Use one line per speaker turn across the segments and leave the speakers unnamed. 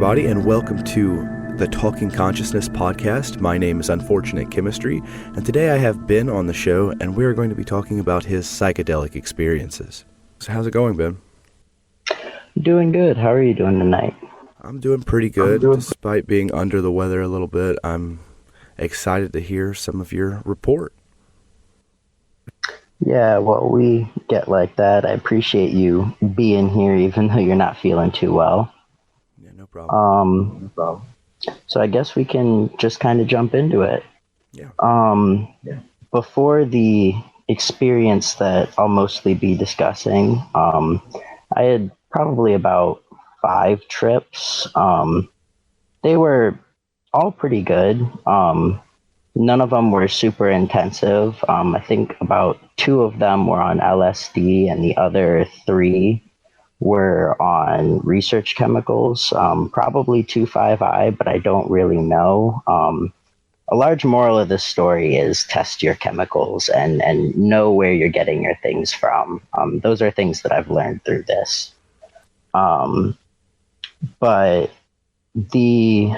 everybody, and welcome to the Talking Consciousness podcast. My name is Unfortunate Chemistry, and today I have Ben on the show, and we're going to be talking about his psychedelic experiences. So how's it going, Ben?
Doing good. How are you doing tonight?
I'm doing pretty good, despite being under the weather a little bit. I'm excited to hear some of your report.
Yeah, well, we get like that. I appreciate you being here, even though you're not feeling too well.
Yeah, no problem.
No problem. So I guess we can just kind of jump into it.
Yeah.
Before the experience that I'll mostly be discussing, I had probably about 5 trips. They were all pretty good. None of them were super intensive. I think about 2 of them were on LSD, and the other 3 were on research chemicals, probably 2,5-I, but I don't really know. A large moral of this story is test your chemicals and know where you're getting your things from. Those are things that I've learned through this. But the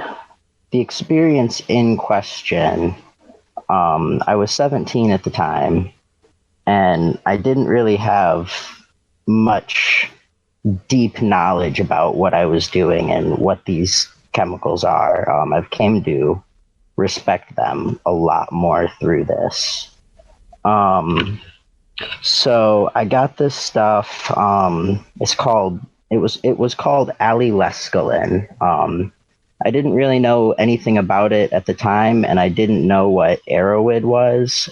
experience in question, I was 17 at the time, and I didn't really have much deep knowledge about what I was doing and what these chemicals are. I've came to respect them a lot more through this. So I got this stuff. It was called Allylescaline. I didn't really know anything about it at the time, and I didn't know what Arrowid was.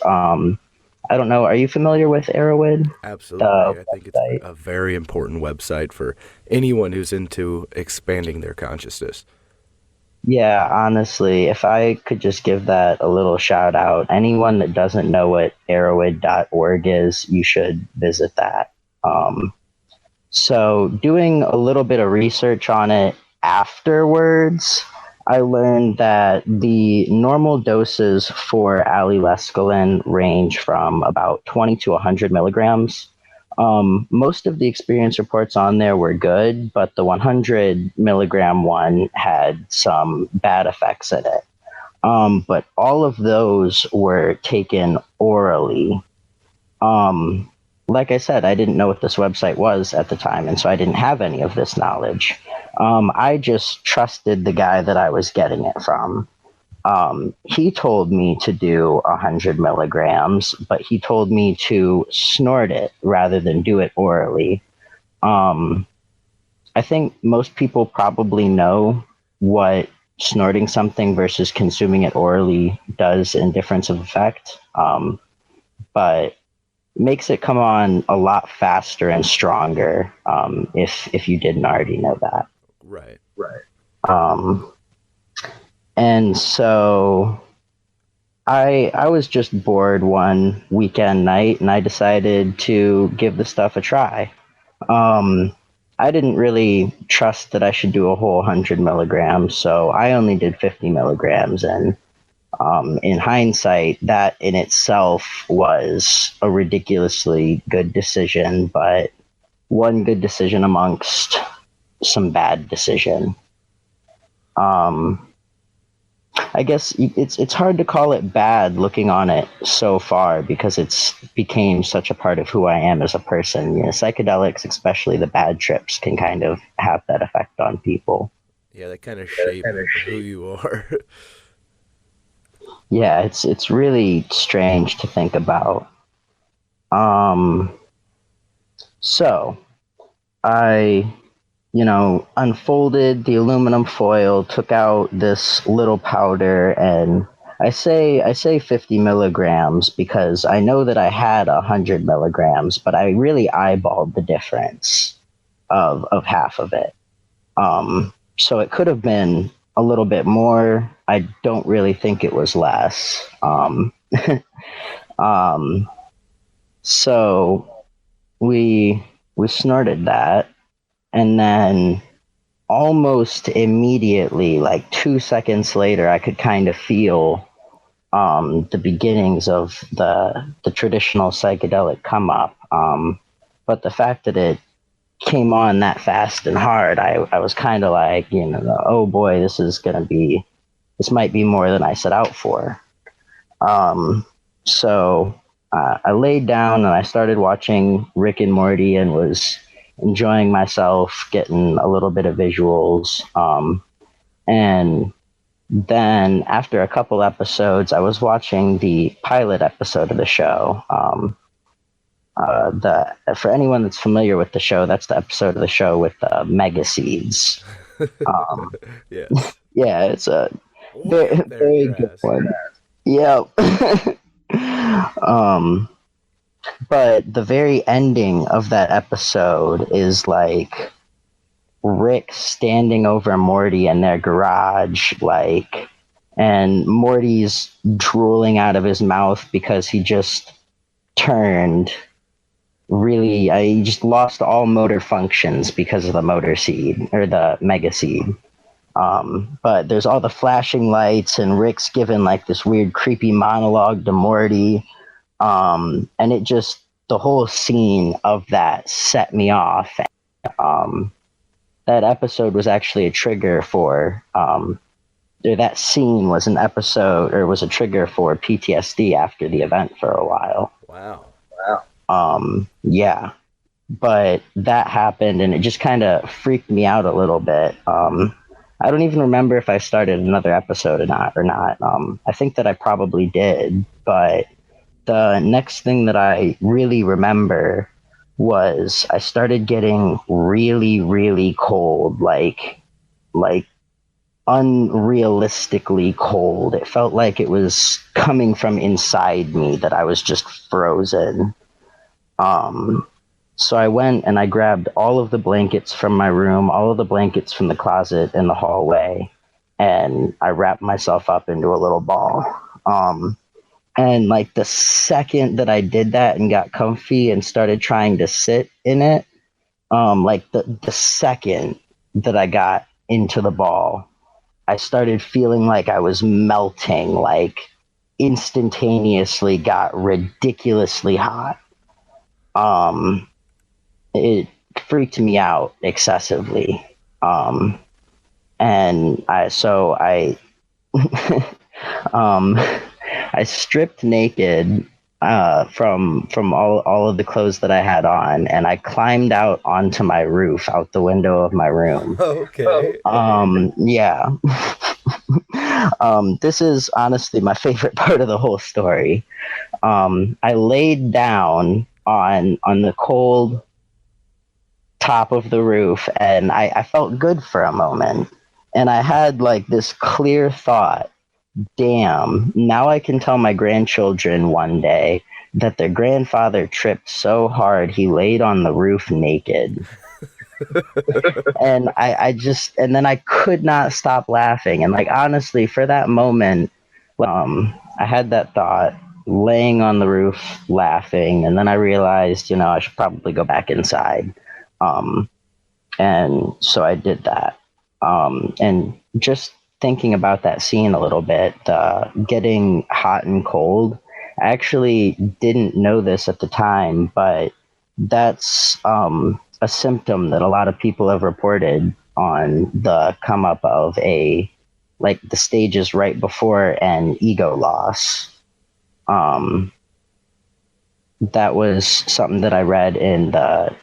I don't know. Are you familiar with Arrowid?
Absolutely. I think it's a very important website for anyone who's into expanding their consciousness.
Yeah, honestly, if I could just give that a little shout out, anyone that doesn't know what arrowid.org is, you should visit that. So doing a little bit of research on it afterwards, I learned that the normal doses for allylescaline range from about 20 to 100 milligrams. Most of the experience reports on there were good, but the 100 milligram one had some bad effects in it. But all of those were taken orally. Like I said, I didn't know what this website was at the time, and so I didn't have any of this knowledge. I just trusted the guy that I was getting it from. He told me to do 100 milligrams, but he told me to snort it rather than do it orally. I think most people probably know what snorting something versus consuming it orally does in difference of effect, but makes it come on a lot faster and stronger, if you didn't already know that.
Right.
And so I was just bored one weekend night, and I decided to give the stuff a try. I didn't really trust that I should do a whole 100 milligrams, so I only did 50 milligrams, and in hindsight, that in itself was a ridiculously good decision, but one good decision amongst some bad decision. I guess it's hard to call it bad looking on it so far, because it's became such a part of who I am as a person. You know, psychedelics, especially the bad trips, can kind of have that effect on people.
Yeah, they kind of shape who you are.
Yeah, it's really strange to think about. So I, unfolded the aluminum foil, took out this little powder, and I say 50 milligrams because I know that I had 100 milligrams, but I really eyeballed the difference of half of it. So it could have been a little bit more. I don't really think it was less. So we snorted that, and then almost immediately, like 2 seconds later, I could kind of feel the beginnings of the traditional psychedelic come up. But the fact that it came on that fast and hard, I was kind of like, oh boy, this might be more than I set out for. So I laid down and I started watching Rick and Morty and was enjoying myself, getting a little bit of visuals. And then after a couple episodes, I was watching the pilot episode of the show. For anyone that's familiar with the show, that's the episode of the show with the mega seeds.
Yes.
Yeah, it's a very good one. Yep. But the very ending of that episode is like Rick standing over Morty in their garage, and Morty's drooling out of his mouth because he just turned he just lost all motor functions because of the motor seed or the mega seed. But there's all the flashing lights and Rick's giving like this weird creepy monologue to Morty. And the whole scene of that set me off. That episode was actually a trigger for, that scene was was a trigger for PTSD after the event for a while.
Wow.
Yeah, but that happened and it just kind of freaked me out a little bit. I don't even remember if I started another episode or not. I think that I probably did, but the next thing that I really remember was I started getting really, really cold, like unrealistically cold. It felt like it was coming from inside me, that I was just frozen. So I went and I grabbed all of the blankets from my room, all of the blankets from the closet in the hallway, and I wrapped myself up into a little ball. And like the second that I did that and got comfy and started trying to sit in it, like the second that I got into the ball, I started feeling like I was melting, like instantaneously got ridiculously hot. It freaked me out excessively. And I I stripped naked from all of the clothes that I had on, and I climbed out onto my roof, out the window of my room.
Okay.
Yeah. This is honestly my favorite part of the whole story. I laid down on the cold top of the roof, and I felt good for a moment. And I had like this clear thought, damn, now I can tell my grandchildren one day that their grandfather tripped so hard he laid on the roof naked. And and then I could not stop laughing. And like, honestly, for that moment, I had that thought, laying on the roof laughing, and then I realized, I should probably go back inside. And so I did that. And just thinking about that scene a little bit, getting hot and cold, I actually didn't know this at the time, but that's a symptom that a lot of people have reported on the come up of the stages right before an ego loss. That was something that I read in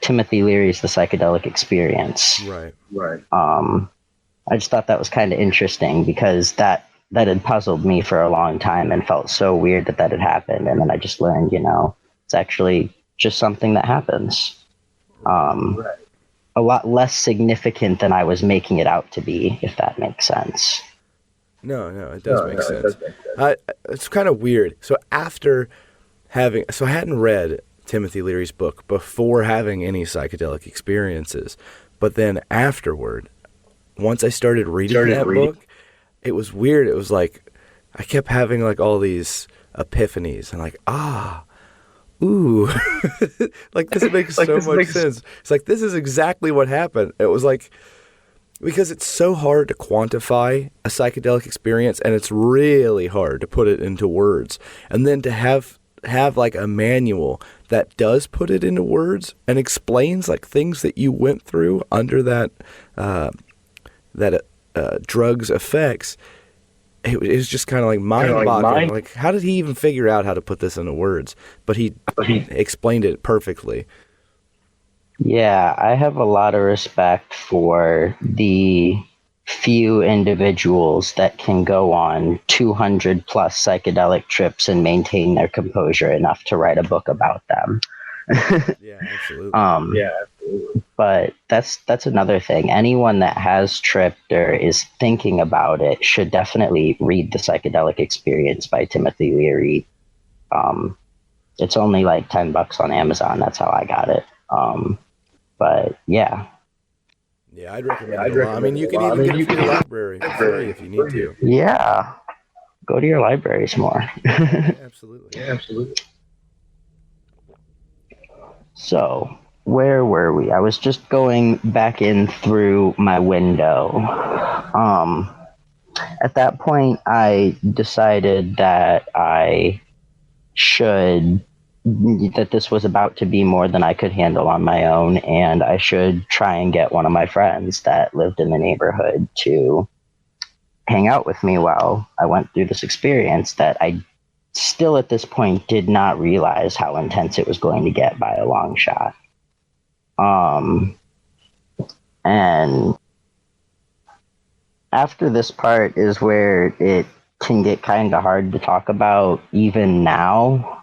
Timothy Leary's The Psychedelic Experience.
Right.
I just thought that was kind of interesting because that had puzzled me for a long time and felt so weird that had happened. And then I just learned, it's actually just something that happens. A lot less significant than I was making it out to be, if that makes sense.
No, it does make sense. It's kind of weird. So I hadn't read Timothy Leary's book before having any psychedelic experiences, but then afterward, once I started reading that book, it was weird. It was like I kept having like all these epiphanies and like, ooh, like this makes so much sense. It's like, this is exactly what happened. It was like, because it's so hard to quantify a psychedelic experience and it's really hard to put it into words. And then to have have like a manual that does put it into words and explains like things that you went through under that drug's effects, it was just kind of like mind-boggling. Like, how did he even figure out how to put this into words? But he explained it perfectly.
Yeah, I have a lot of respect for the few individuals that can go on 200 plus psychedelic trips and maintain their composure enough to write a book about them.
Yeah, absolutely.
But that's another thing. Anyone that has tripped or is thinking about it should definitely read The Psychedelic Experience by Timothy Leary. It's only like $10 on Amazon. That's how I got it. But yeah.
Yeah, I'd recommend it a lot. I mean, you can even get it from your library free if you need to.
Yeah. Go to your libraries more.
Yeah, absolutely.
So, where were we? I was just going back in through my window. At that point, I decided that that this was about to be more than I could handle on my own, and I should try and get one of my friends that lived in the neighborhood to hang out with me while I went through this experience that I still at this point did not realize how intense it was going to get by a long shot. And after this part is where it can get kind of hard to talk about even now.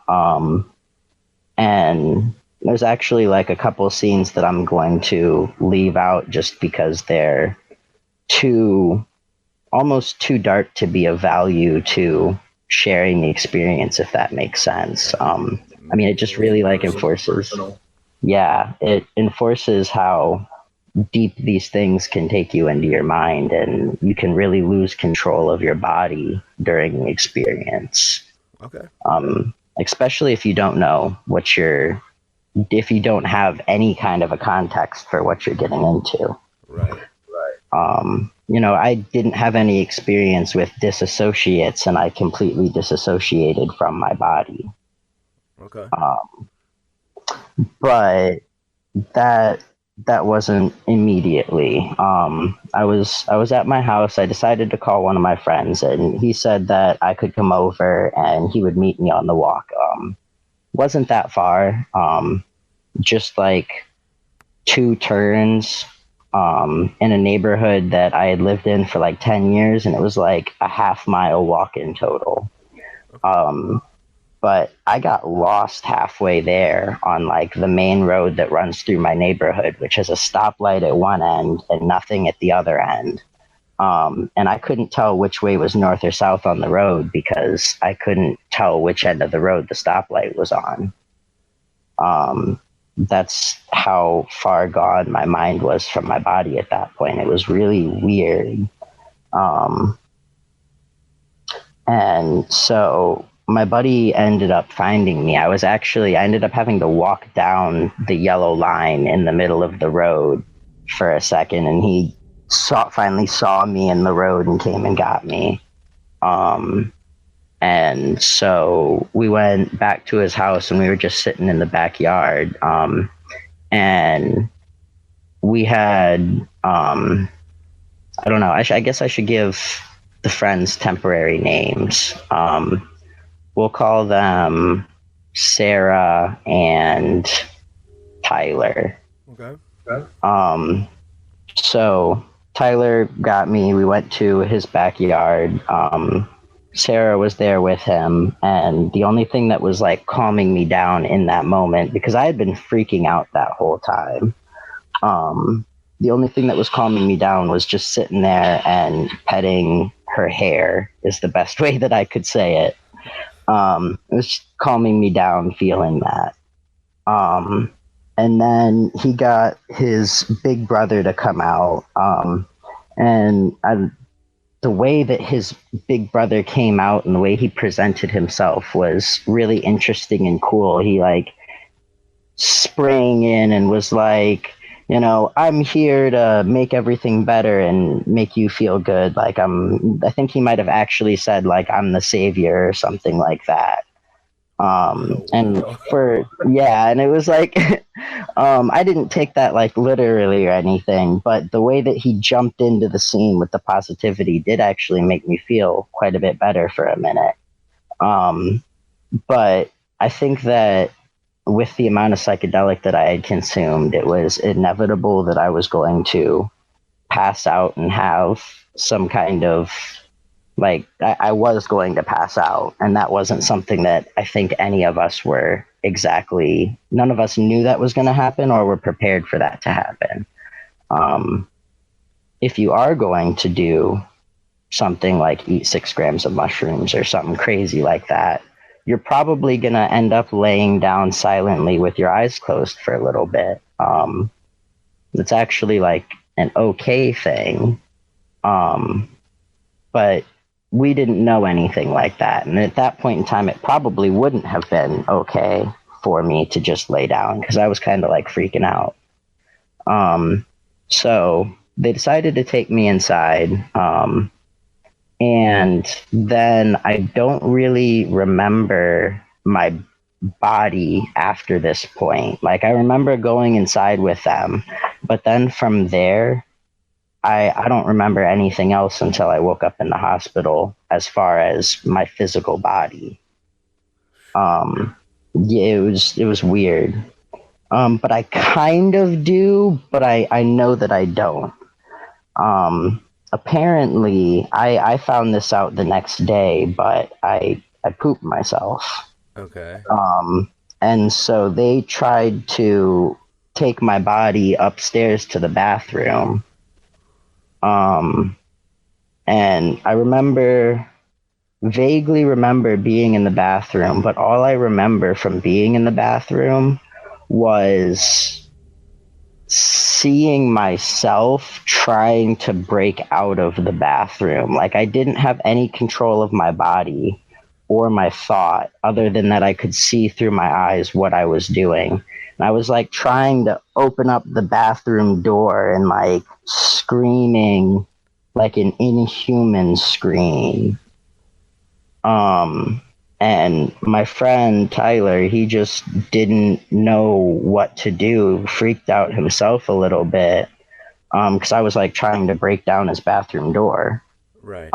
And there's actually like a couple scenes that I'm going to leave out just because they're almost too dark to be of value to sharing the experience, if that makes sense. I mean, it just really like enforces, it enforces how deep these things can take you into your mind, and you can really lose control of your body during the experience.
Okay.
Especially if you don't know if you don't have any kind of a context for what you're getting into.
Right.
I didn't have any experience with disassociates, and I completely disassociated from my body.
Okay.
But that wasn't immediately. I was at my house. I decided to call one of my friends, and he said that I could come over and he would meet me on the walk. Wasn't that far. Just like 2 turns in a neighborhood that I had lived in for like 10 years, and it was like a half-mile walk in total. But I got lost halfway there on like the main road that runs through my neighborhood, which has a stoplight at one end and nothing at the other end. And I couldn't tell which way was north or south on the road because I couldn't tell which end of the road the stoplight was on. That's how far gone my mind was from my body at that point. It was really weird. And so my buddy ended up finding me. I ended up having to walk down the yellow line in the middle of the road for a second, and he finally saw me in the road and came and got me. And so we went back to his house, and we were just sitting in the backyard. And we had, I don't know, I guess I should give the friends temporary names. We'll call them Sarah and Tyler.
Okay.
So Tyler got me. We went to his backyard. Sarah was there with him, and the only thing that was like calming me down in that moment, because I had been freaking out that whole time, the only thing that was calming me down was just sitting there and petting her hair, is the best way that I could say it. It was calming me down feeling that. And then he got his big brother to come out. The way that his big brother came out and the way he presented himself was really interesting and cool. He like sprang in and was like, I'm here to make everything better and make you feel good. Like I think he might have actually said like, I'm the savior or something like that.
Oh,
And
wow.
and it was like, I didn't take that like literally or anything, but the way that he jumped into the scene with the positivity did actually make me feel quite a bit better for a minute. Um, but I think that with the amount of psychedelic that I had consumed, it was inevitable that I was going to pass out and have some kind of like I was going to pass out, and that wasn't something that I think any of us were exactly. None of us knew that was going to happen or were prepared for that to happen. Um, if you are going to do something like eat 6 grams of mushrooms or something crazy like that, you're probably going to end up laying down silently with your eyes closed for a little bit. It's actually like an okay thing. But we didn't know anything like that. And at that point in time, it probably wouldn't have been okay for me to just lay down because I was kind of like freaking out. Um, so they decided to take me inside. And then I don't really remember my body after this point. Like I remember going inside with them, but then from there, I don't remember anything else until I woke up in the hospital as far as my physical body. Yeah, it was weird. But I kind of do, but I know that I don't. Apparently, I found this out the next day, but I pooped myself.
Okay.
And so they tried to take my body upstairs to the bathroom. Um, and vaguely remember being in the bathroom, but all I remember from being in the bathroom was seeing myself trying to break out of the bathroom. Like I didn't have any control of my body or my thought other than that I could see through my eyes what I was doing. And I was like trying to open up the bathroom door and like screaming like an inhuman scream. And my friend Tyler, he just didn't know what to do, freaked out himself a little bit, because I was like trying to break down his bathroom door.
Right.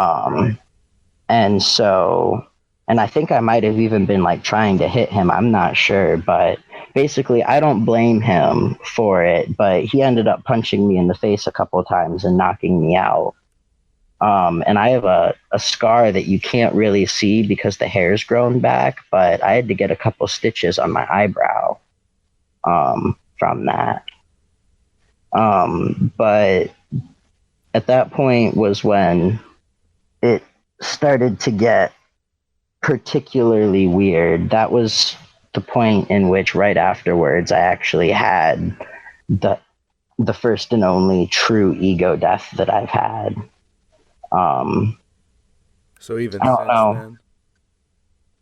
And so, and I think I might have even been like trying to hit him. I'm not sure, but basically, I don't blame him for it. But he ended up punching me in the face a couple of times and knocking me out. And I have a scar that you can't really see because the hair's grown back, but I had to get a couple stitches on my eyebrow from that. But at that point was when it started to get particularly weird. That was the point in which right afterwards I actually had the the first and only true ego death that I've had.
So even
I don't
since
know.
then?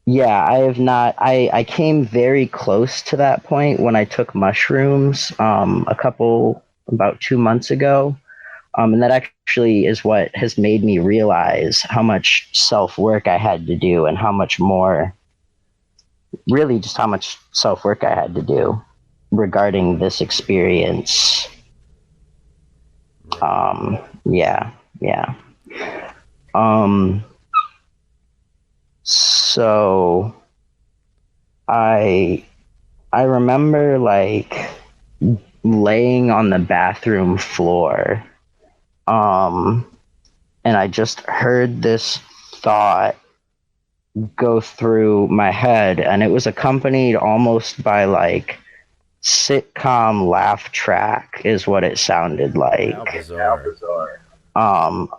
Yeah, I have not. I came very close to that point when I took mushrooms about 2 months ago. And that actually is what has made me realize how much self work I had to do and how much more, really, just how much self work I had to do regarding this experience.
Right.
Yeah, yeah. Um, so I I remember like laying on the bathroom floor, um, and I just heard this thought go through my head, and it was accompanied almost by like sitcom laugh track, is what it sounded like.
How bizarre.
Um,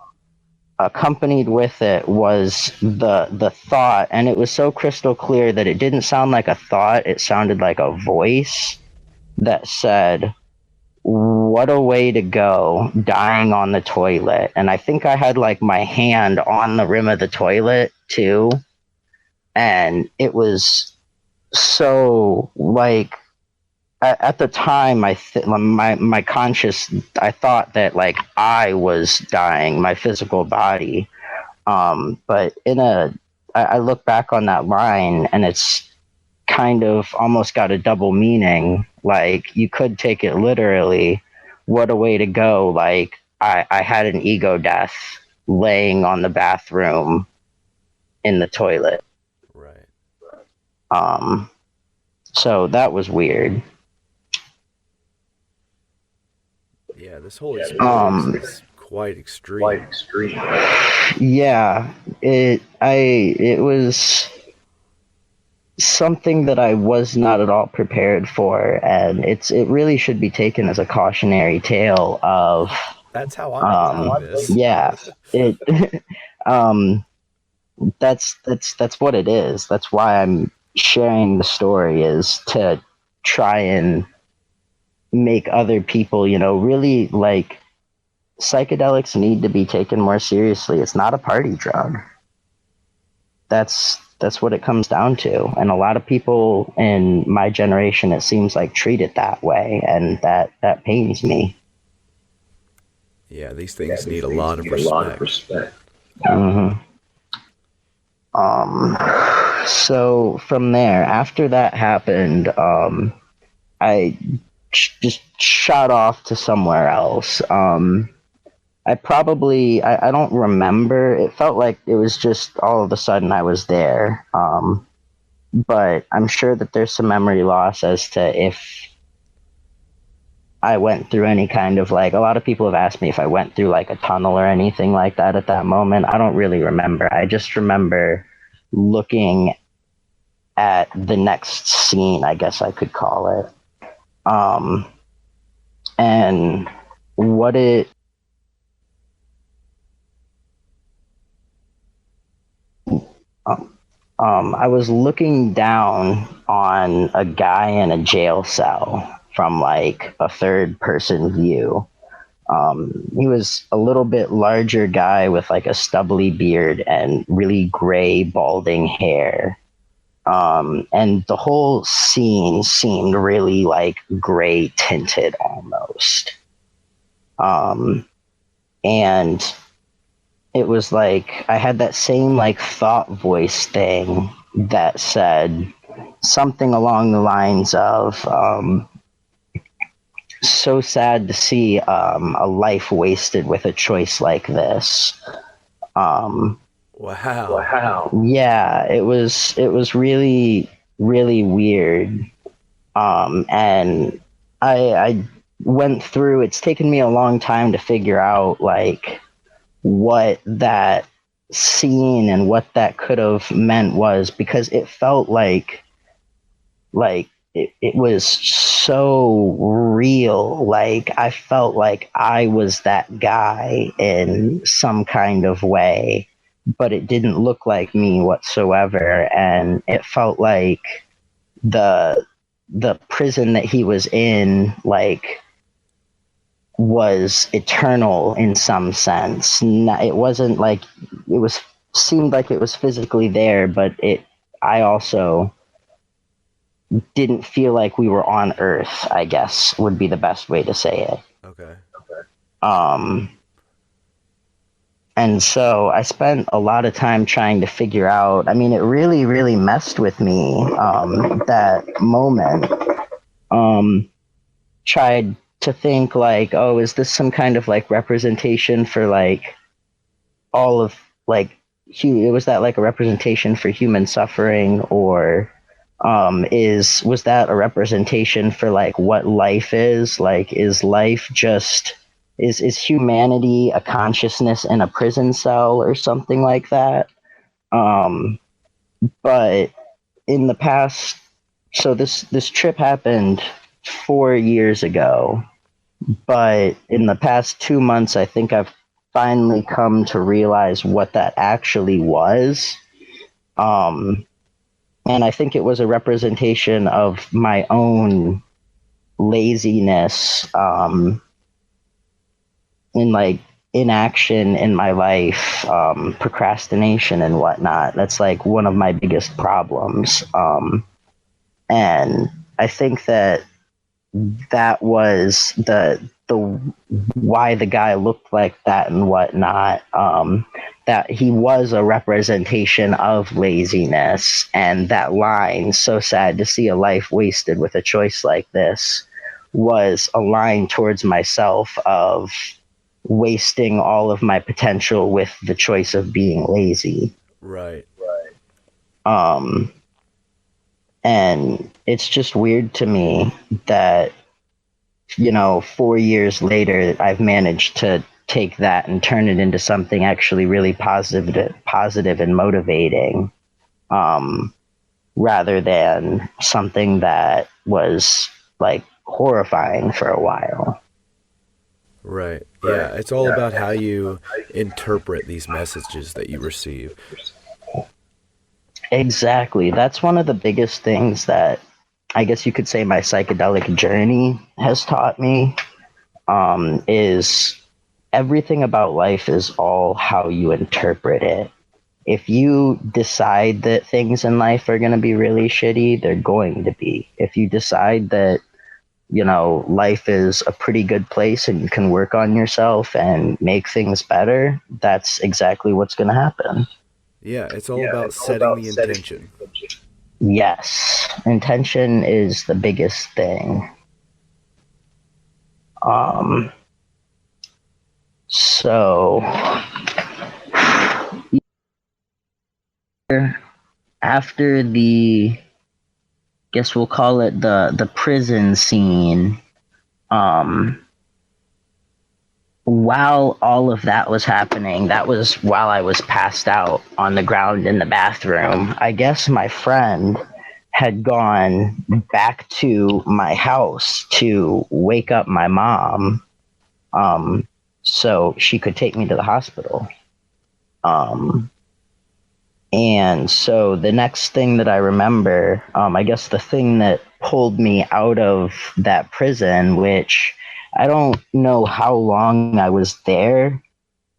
Accompanied with it was the thought, and it was so crystal clear that it didn't sound like a thought; it sounded like a voice that said, "What a way to go, dying on the toilet." And I think I had like my hand on the rim of the toilet too, and it was so like at the time my conscious, I thought that like I was dying, my physical body. But I look back on that line, and kind of almost got a double meaning. Like, you could take it literally. What a way to go. Like, I had an ego death laying on the bathroom in the toilet.
Right.
So that was weird.
Yeah, this whole experience is quite extreme.
Yeah, it was something that I was not at all prepared for, and it really should be taken as a cautionary tale of
That's how I'm taking this.
yeah, it that's what it is. That's why I'm sharing the story, is to try and make other people, really, like, psychedelics need to be taken more seriously. It's not a party drug. That's what it comes down to. And a lot of people in my generation, it seems like, treat it that way, and that pains me.
Yeah, these things need a lot of respect.
Mm-hmm. So from there, after that happened, I just shot off to somewhere else. I don't remember. It felt like it was just all of a sudden I was there. But I'm sure that there's some memory loss as to if I went through any kind of, like, a lot of people have asked me if I went through like a tunnel or anything like that at that moment. I don't really remember. I just remember looking at the next scene, I guess I could call it. And what it I was looking down on a guy in a jail cell from like a third person view. He was a little bit larger guy with like a stubbly beard and really gray balding hair. And the whole scene seemed really like gray tinted almost. And it was like I had that same like thought voice thing that said something along the lines of, so sad to see a life wasted with a choice like this.
Wow.
Yeah, it was really, really weird. And I went through, it's taken me a long time to figure out like what that scene and what that could have meant was, because it felt like it was so real. Like, I felt like I was that guy in some kind of way, but it didn't look like me whatsoever. And it felt like the prison that he was in, like, was eternal in some sense. It wasn't like it was seemed like it was physically there, but I also didn't feel like we were on Earth, I guess would be the best way to say it.
Okay.
And so I spent a lot of time trying to figure out, I mean, it really, really messed with me, that moment. Tried to think like, oh, is this some kind of like representation for like all of like, was that like a representation for human suffering, or was that a representation for like what life is? Like, is life just is humanity a consciousness in a prison cell or something like that? But in the past, so this trip happened 4 years ago, but in the past 2 months, I think I've finally come to realize what that actually was. And I think it was a representation of my own laziness, in like inaction in my life, procrastination and whatnot. That's like one of my biggest problems. And I think that was the why the guy looked like that and whatnot. that he was a representation of laziness, and that line, "So sad to see a life wasted with a choice like this," was a line towards myself of wasting all of my potential with the choice of being lazy.
Right.
Um, and it's just weird to me that, 4 years later, I've managed to take that and turn it into something actually really positive and motivating, rather than something that was like horrifying for a while.
Right. Yeah, it's all about how you interpret these messages that you receive.
Exactly. That's one of the biggest things that I guess you could say my psychedelic journey has taught me, is everything about life is all how you interpret it. If you decide that things in life are going to be really shitty, they're going to be. If you decide that, life is a pretty good place and you can work on yourself and make things better, that's exactly what's going to happen.
Yeah, it's all about setting the intention.
Yes, intention is the biggest thing. So after the, guess we'll call it the prison scene, while all of that was happening, that was while I was passed out on the ground in the bathroom. I guess my friend had gone back to my house to wake up my mom, so she could take me to the hospital. And so the next thing that I remember, I guess the thing that pulled me out of that prison, which I don't know how long I was there,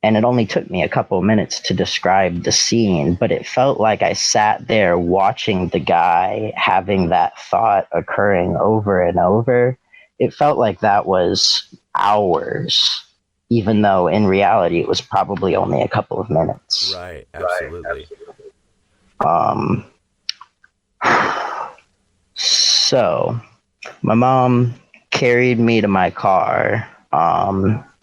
and it only took me a couple minutes to describe the scene, but it felt like I sat there watching the guy having that thought occurring over and over. It felt like that was hours, even though in reality it was probably only a couple of minutes.
Right, absolutely.
So my mom carried me to my car,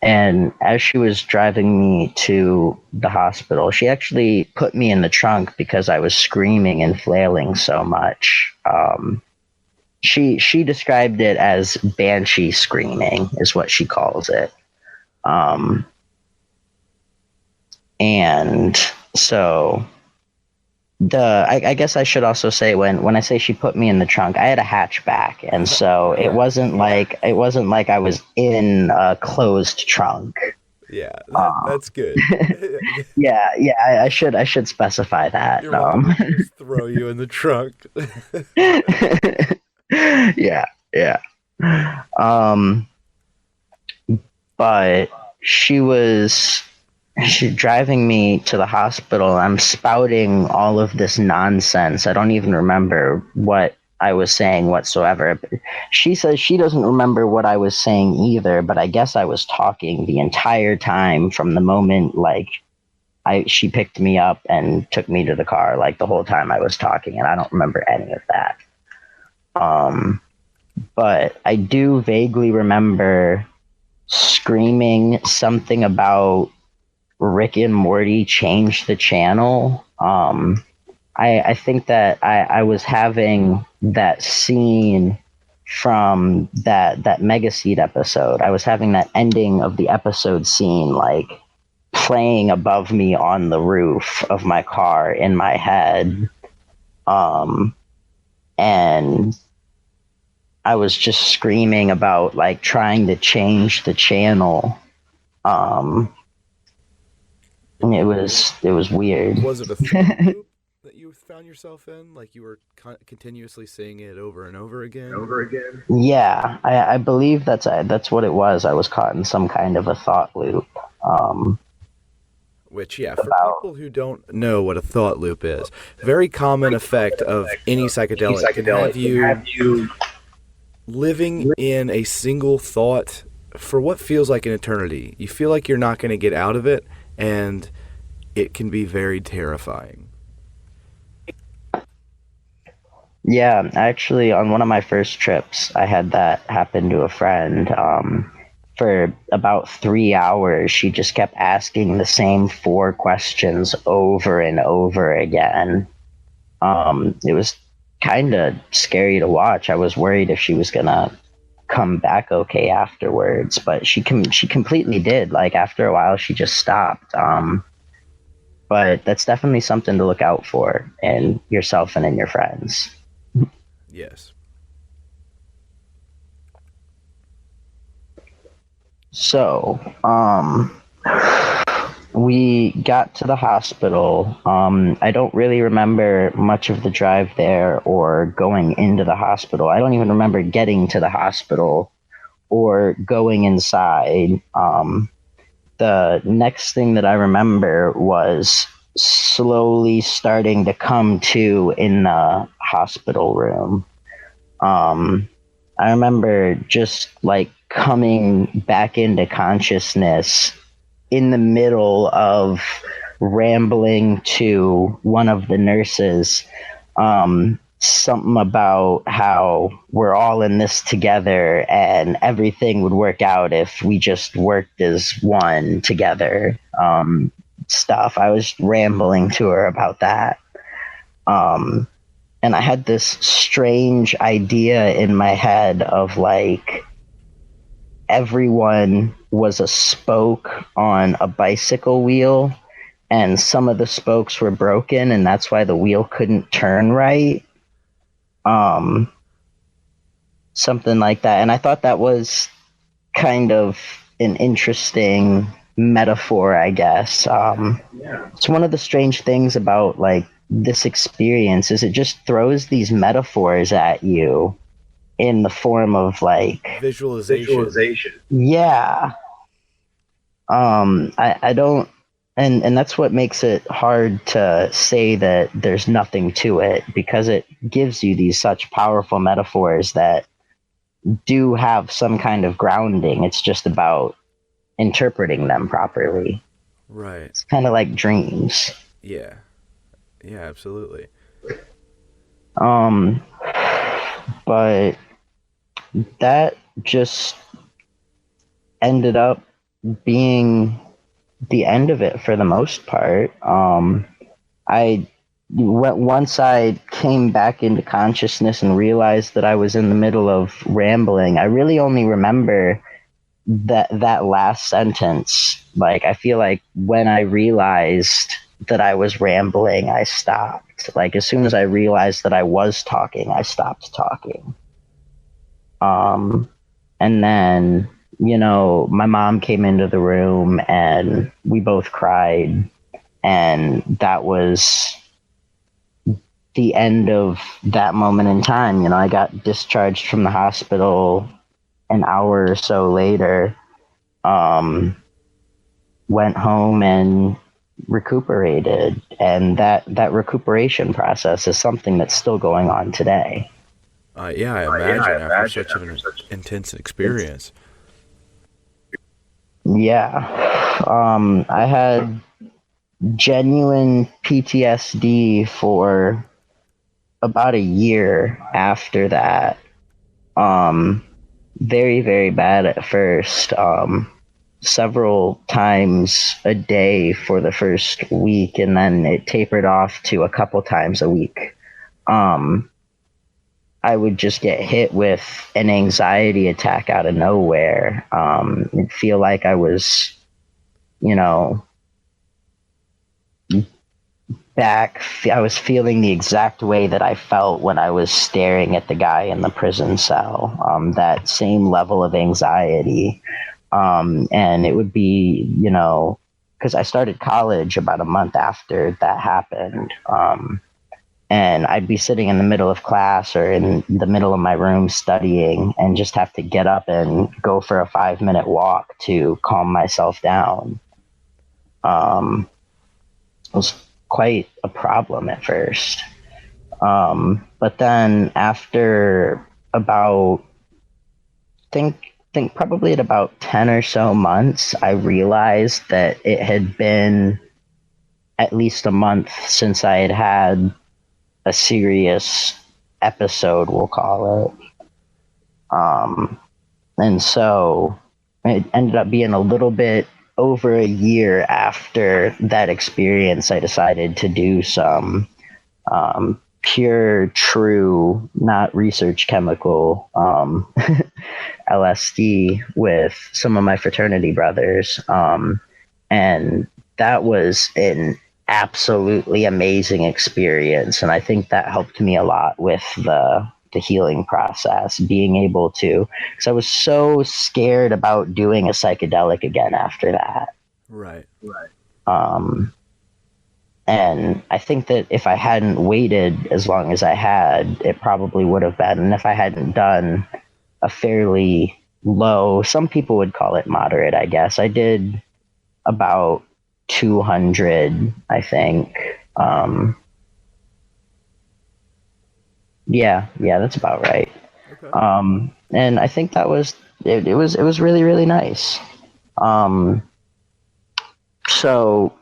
and as she was driving me to the hospital, she actually put me in the trunk because I was screaming and flailing so much. She described it as banshee screaming, is what she calls it. And so I guess I should also say when I say she put me in the trunk, I had a hatchback, and so it wasn't like I was in a closed trunk.
Yeah, that's good.
Yeah, I should specify that.
Your mom would just throw you in the trunk.
Yeah. But she's driving me to the hospital. I'm spouting all of this nonsense. I don't even remember what I was saying whatsoever. She says she doesn't remember what I was saying either, but I guess I was talking the entire time from the moment she picked me up and took me to the car. Like the whole time I was talking, and I don't remember any of that. But I do vaguely remember screaming something about Rick and Morty changed the channel. I think that I was having that scene from that Mega Seed episode. I was having that ending of the episode scene like playing above me on the roof of my car in my head. And I was just screaming about like trying to change the channel. And it was weird.
Was it a thought loop that you found yourself in? Like you were continuously saying it over and over again?
Yeah, I believe that's what it was. I was caught in some kind of a thought loop.
Which, yeah, for people who don't know what a thought loop is, very common effect of any psychedelic can have you living in a single thought for what feels like an eternity. You feel like you're not going to get out of it, and it can be very terrifying.
Yeah, actually, on one of my first trips, I had that happen to a friend. For about 3 hours, she just kept asking the same four questions over and over again. It was kind of scary to watch. I was worried if she was gonna come back okay afterwards, but she completely did. Like after a while, she just stopped. But that's definitely something to look out for in yourself and in your friends.
Yes.
So, we got to the hospital. I don't really remember much of the drive there or going into the hospital. I don't even remember getting to the hospital or going inside. The next thing that I remember was slowly starting to come to in the hospital room. I remember just like coming back into consciousness in the middle of rambling to one of the nurses, something about how we're all in this together and everything would work out if we just worked as one together. Stuff. I was rambling to her about that. And I had this strange idea in my head of like everyone was a spoke on a bicycle wheel, and some of the spokes were broken, and that's why the wheel couldn't turn right. Something like that. And I thought that was kind of an interesting metaphor, I guess. It's one of the strange things about like this experience is it just throws these metaphors at you in the form of like
Visualization.
Yeah. I don't, and that's what makes it hard to say that there's nothing to it, because it gives you these such powerful metaphors that do have some kind of grounding. It's just about interpreting them properly.
Right.
It's kind of like dreams.
Yeah. Yeah, absolutely.
But that just ended up being the end of it for the most part. Once I came back into consciousness and realized that I was in the middle of rambling, I really only remember that last sentence. Like, I feel like when I realized that I was rambling, I stopped. Like, as soon as I realized that I was talking, I stopped talking. And then, my mom came into the room and we both cried. And that was the end of that moment in time. I got discharged from the hospital an hour or so later, went home and recuperated. And that recuperation process is something that's still going on today.
Yeah, I imagine after such an intense experience.
Yeah. I had genuine PTSD for about a year after that. Very, very bad at first. Several times a day for the first week, and then it tapered off to a couple times a week. I would just get hit with an anxiety attack out of nowhere. It'd feel like I was, I was feeling the exact way that I felt when I was staring at the guy in the prison cell, that same level of anxiety. And it would be, because I started college about a month after that happened. And I'd be sitting in the middle of class or in the middle of my room studying and just have to get up and go for a 5-minute walk to calm myself down. It was quite a problem at first. But then after about, think probably at about 10 or so months, I realized that it had been at least a month since I had had a serious episode, we'll call it. And so it ended up being a little bit over a year after that experience. I decided to do some pure, true, not research chemical LSD with some of my fraternity brothers. And that was an absolutely amazing experience. And I think that helped me a lot with the healing process, being able to, because I was so scared about doing a psychedelic again after that.
Right.
And I think that if I hadn't waited as long as I had, it probably would have been. And if I hadn't done a fairly low, some people would call it moderate, I guess. I did about 200, I think. Yeah, that's about right.
Okay.
And I think that was it. It was really, really nice. So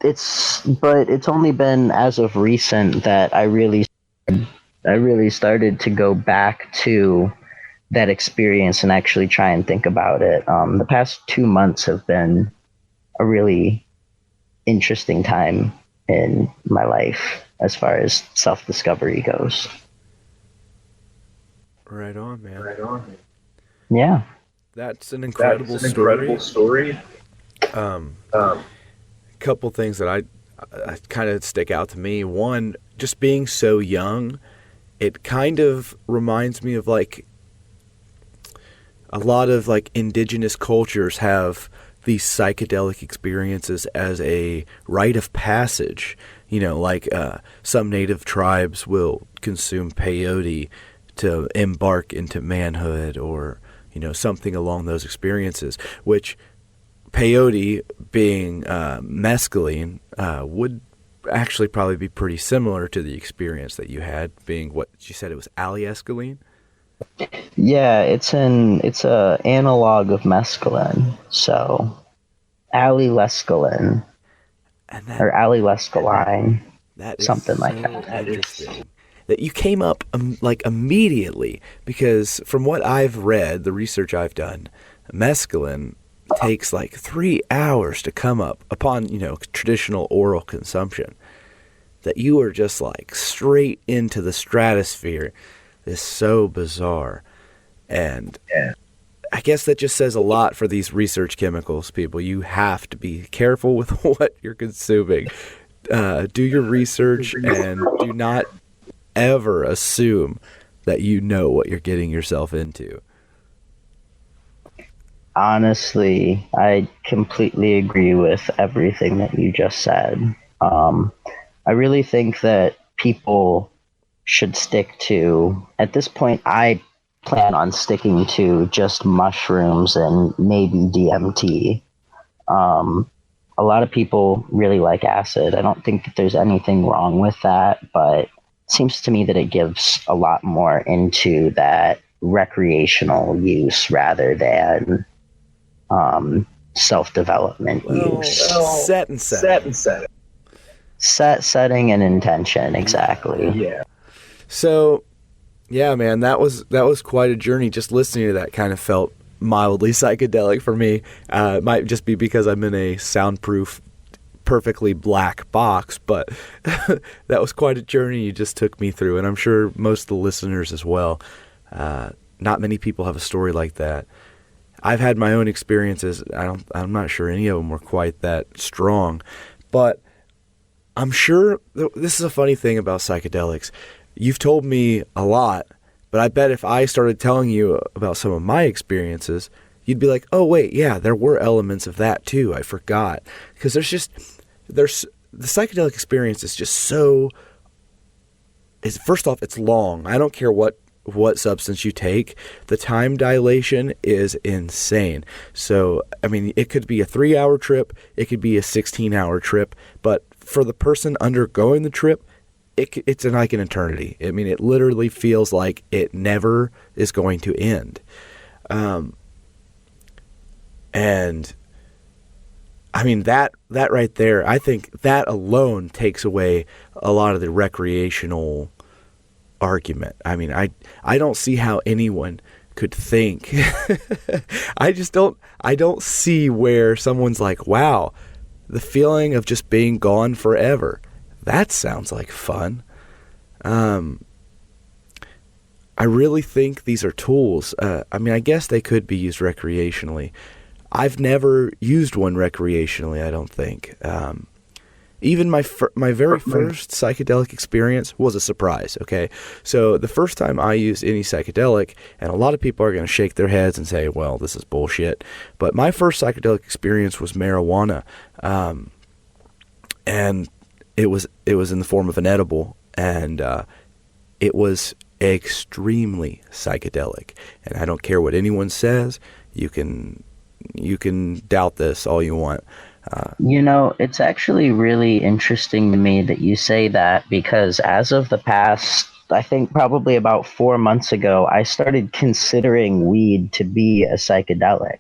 it's only been as of recent that I really started to go back to that experience and actually try and think about it. The past 2 months have been a really interesting time in my life as far as self-discovery goes.
Right on, man.
Yeah.
That's an incredible story. Couple things that I kind of stick out to me. One, just being so young, it kind of reminds me of like a lot of like indigenous cultures have these psychedelic experiences as a rite of passage. You know, like some native tribes will consume peyote to embark into manhood, or, you know, something along those experiences, which peyote being mescaline would actually probably be pretty similar to the experience that you had, being what you said it was allylescaline.
Yeah, it's a analog of mescaline. So allylescaline
And
or allylescaline,
that is
something like
so
that.
interesting that you came up like immediately, because from what I've read, the research I've done, mescaline takes like 3 hours to come up upon, you know, traditional oral consumption. That you are just like straight into the stratosphere is so bizarre. And I guess that just says a lot for these research chemicals, people. You have to be careful with what you're consuming. Do your research and do not ever assume that you know what you're getting yourself into.
Honestly, I completely agree with everything that you just said. I really think that people should stick to, at this point, I plan on sticking to just mushrooms and maybe DMT. A lot of people really like acid. I don't think that there's anything wrong with that, but it seems to me that it gives a lot more into that recreational use rather than self-development use. Setting and intention, exactly.
Yeah. So, yeah, man, that was quite a journey. Just listening to that kind of felt mildly psychedelic for me. It might just be because I'm in a soundproof, perfectly black box, but that was quite a journey you just took me through, and I'm sure most of the listeners as well. Not many people have a story like that. I've had my own experiences. I'm not sure any of them were quite that strong, but I'm sure this is a funny thing about psychedelics. You've told me a lot, but I bet if I started telling you about some of my experiences, you'd be like, oh, wait, yeah, there were elements of that too. I forgot. Because the psychedelic experience is just so, first off, it's long. I don't care what substance you take. The time dilation is insane. So, I mean, it could be a 3-hour trip. It could be a 16-hour trip. But for the person undergoing the trip, it's like an eternity. I mean, it literally feels like it never is going to end. And I mean, that right there, I think that alone takes away a lot of the recreational argument. I mean, I don't see how anyone could think. I don't see where someone's like, wow, the feeling of just being gone forever. That sounds like fun. I really think these are tools. I mean, I guess they could be used recreationally. I've never used one recreationally, I don't think. Even my very first psychedelic experience was a surprise, okay? So the first time I used any psychedelic, and a lot of people are going to shake their heads and say, well, this is bullshit, but my first psychedelic experience was marijuana, and it was in the form of an edible, and it was extremely psychedelic. And I don't care what anyone says, you can doubt this all you want.
It's actually really interesting to me that you say that, because as of the past, I think probably about 4 months ago, I started considering weed to be a psychedelic.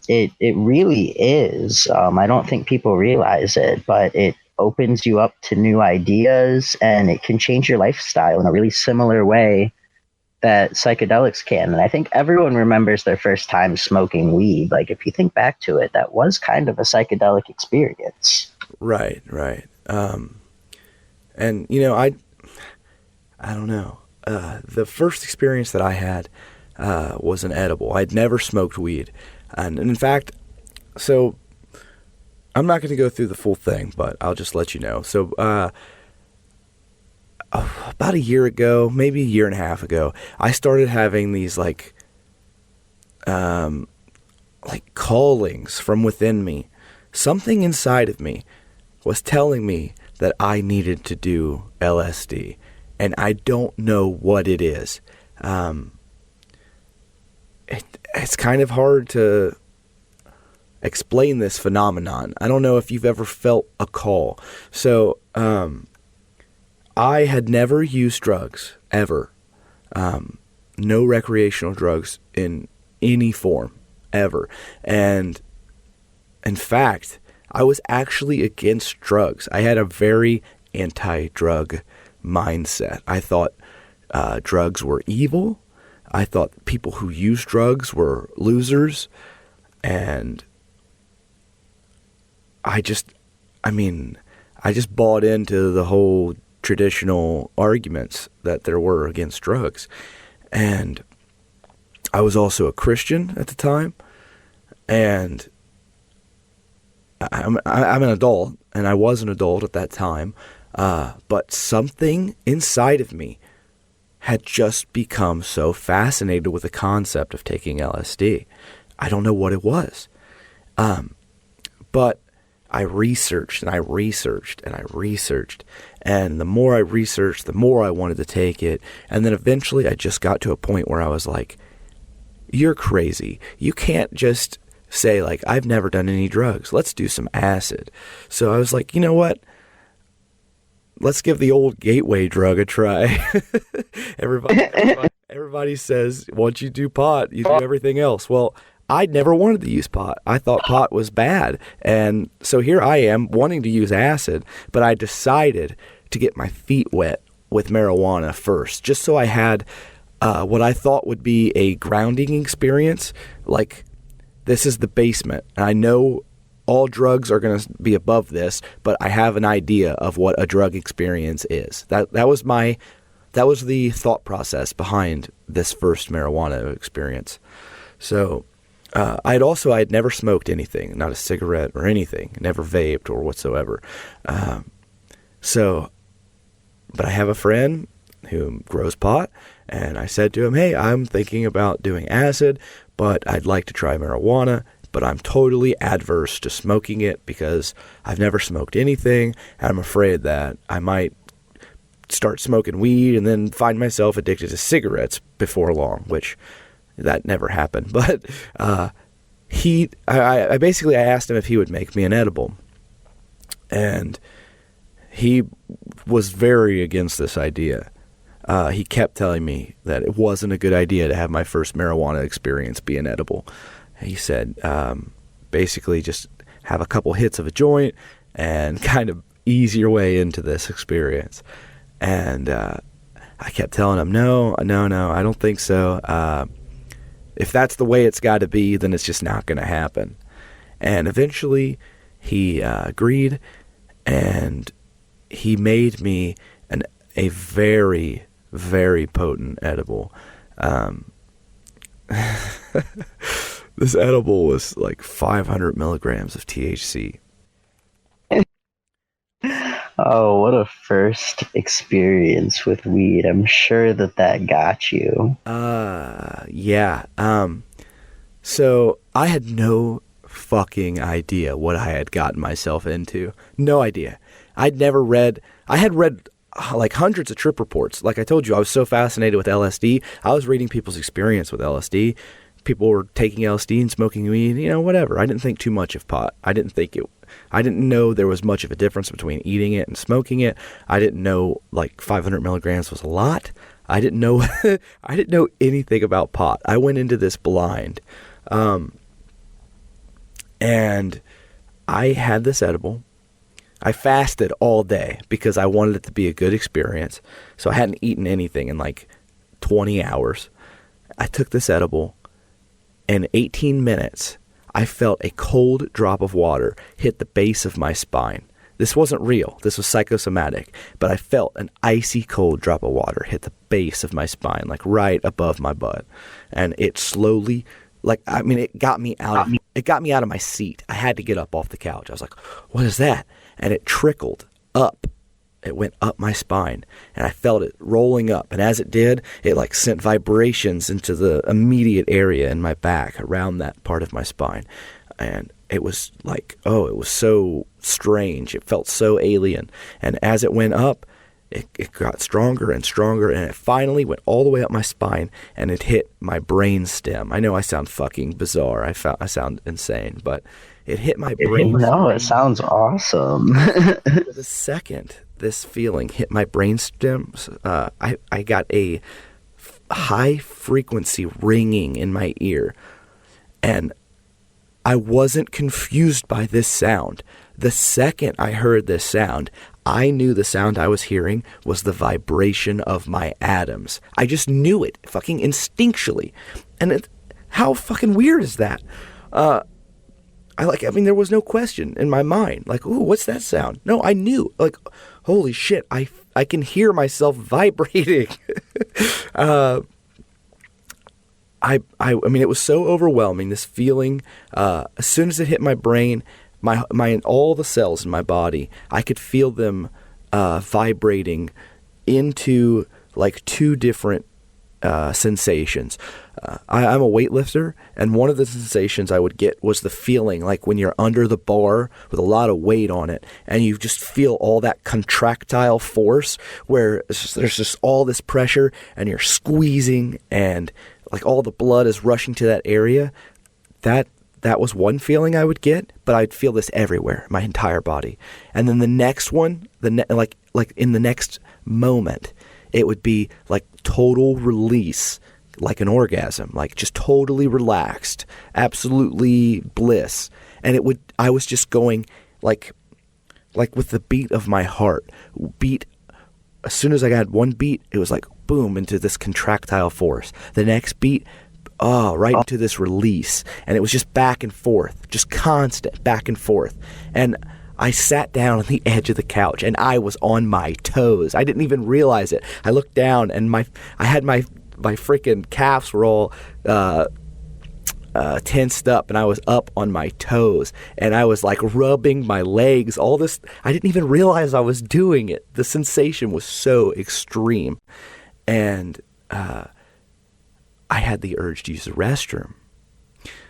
It really is. I don't think people realize it, but it opens you up to new ideas, and it can change your lifestyle in a really similar way that psychedelics can. And I think everyone remembers their first time smoking weed. Like, if you think back to it, that was kind of a psychedelic experience.
Right. And, I don't know. The first experience that I had was an edible. I'd never smoked weed. And in fact, so I'm not going to go through the full thing, but I'll just let you know. So, about a year ago, maybe a year and a half ago, I started having these like callings from within me. Something inside of me was telling me that I needed to do LSD, and I don't know what it is. It's kind of hard to explain this phenomenon. I don't know if you've ever felt a call. So, I had never used drugs, ever. No recreational drugs in any form, ever. And in fact, I was actually against drugs. I had a very anti-drug mindset. I thought drugs were evil. I thought people who used drugs were losers. And I just bought into the whole traditional arguments that there were against drugs. And I was also a Christian at the time, and I'm an adult, and I was an adult at that time, but something inside of me had just become so fascinated with the concept of taking LSD. I don't know what it was, but I researched and I researched and I researched, and the more I researched, the more I wanted to take it. And then eventually I just got to a point where I was like, you're crazy. You can't just say like, I've never done any drugs. Let's do some acid. So I was like, you know what? Let's give the old gateway drug a try. Everybody says, once you do pot, you do everything else. Well, I'd never wanted to use pot. I thought pot was bad. And so here I am wanting to use acid, but I decided to get my feet wet with marijuana first, just so I had what I thought would be a grounding experience. Like, this is the basement. And I know all drugs are going to be above this, but I have an idea of what a drug experience is. That was the thought process behind this first marijuana experience. So I had never smoked anything, not a cigarette or anything, never vaped or whatsoever. But I have a friend who grows pot, and I said to him, hey, I'm thinking about doing acid, but I'd like to try marijuana, but I'm totally adverse to smoking it because I've never smoked anything, and I'm afraid that I might start smoking weed and then find myself addicted to cigarettes before long, which that never happened. But I asked him if he would make me an edible, and he was very against this idea. He kept telling me that it wasn't a good idea to have my first marijuana experience be an edible. He said, basically just have a couple hits of a joint and kind of ease your way into this experience. And I kept telling him, no, I don't think so. If that's the way it's got to be, then it's just not going to happen. And eventually he agreed, and he made me a very, very potent edible. This edible was like 500 milligrams of THC.
Oh, what a first experience with weed. I'm sure that got you.
Yeah. So I had no fucking idea what I had gotten myself into. No idea. I had read like hundreds of trip reports. Like I told you, I was so fascinated with LSD. I was reading people's experience with LSD. People were taking LSD and smoking weed, whatever. I didn't think too much of pot. I didn't know there was much of a difference between eating it and smoking it. I didn't know like 500 milligrams was a lot. I didn't know I didn't know anything about pot. I went into this blind. And I had this edible. I fasted all day because I wanted it to be a good experience. So I hadn't eaten anything in like 20 hours. I took this edible. In 18 minutes, I felt a cold drop of water hit the base of my spine. This wasn't real. This was psychosomatic. But I felt an icy cold drop of water hit the base of my spine, like right above my butt. And it slowly, it got me out of my seat. I had to get up off the couch. I was like, what is that? And it trickled up. It went up my spine, and I felt it rolling up. And as it did, it like sent vibrations into the immediate area in my back, around that part of my spine. And it was like, it was so strange. It felt so alien. And as it went up, it got stronger and stronger, and it finally went all the way up my spine, and it hit my brain stem. I know I sound fucking bizarre. I sound insane, but it hit my brain.
No, it sounds awesome.
The second this feeling hit my brain stems, I got a high frequency ringing in my ear, and I wasn't confused by this sound. The second I heard this sound, I knew the sound I was hearing was the vibration of my atoms. I just knew it, fucking instinctually. And how fucking weird is that? There was no question in my mind. Like, ooh, what's that sound? No, I knew. Like, holy shit, I can hear myself vibrating. It was so overwhelming, this feeling. As soon as it hit my brain, my all the cells in my body, I could feel them vibrating into like two different sensations. I'm a weightlifter, and one of the sensations I would get was the feeling like when you're under the bar with a lot of weight on it, and you just feel all that contractile force where there's just all this pressure, and you're squeezing, and like all the blood is rushing to that area. That was one feeling I would get, but I'd feel this everywhere, my entire body. And then the next one, like in the next moment, it would be like total release, like an orgasm, like just totally relaxed, absolutely bliss. And I was just going like with the beat of my heart. As soon as I got one beat, it was like boom, into this contractile force. The next beat, right into this release. And it was just back and forth, just constant back and forth. And I sat down on the edge of the couch, and I was on my toes. I didn't even realize it. I looked down, and I had my freaking calves were all tensed up, and I was up on my toes, and I was like rubbing my legs. All this, I didn't even realize I was doing it. The sensation was so extreme, and I had the urge to use the restroom.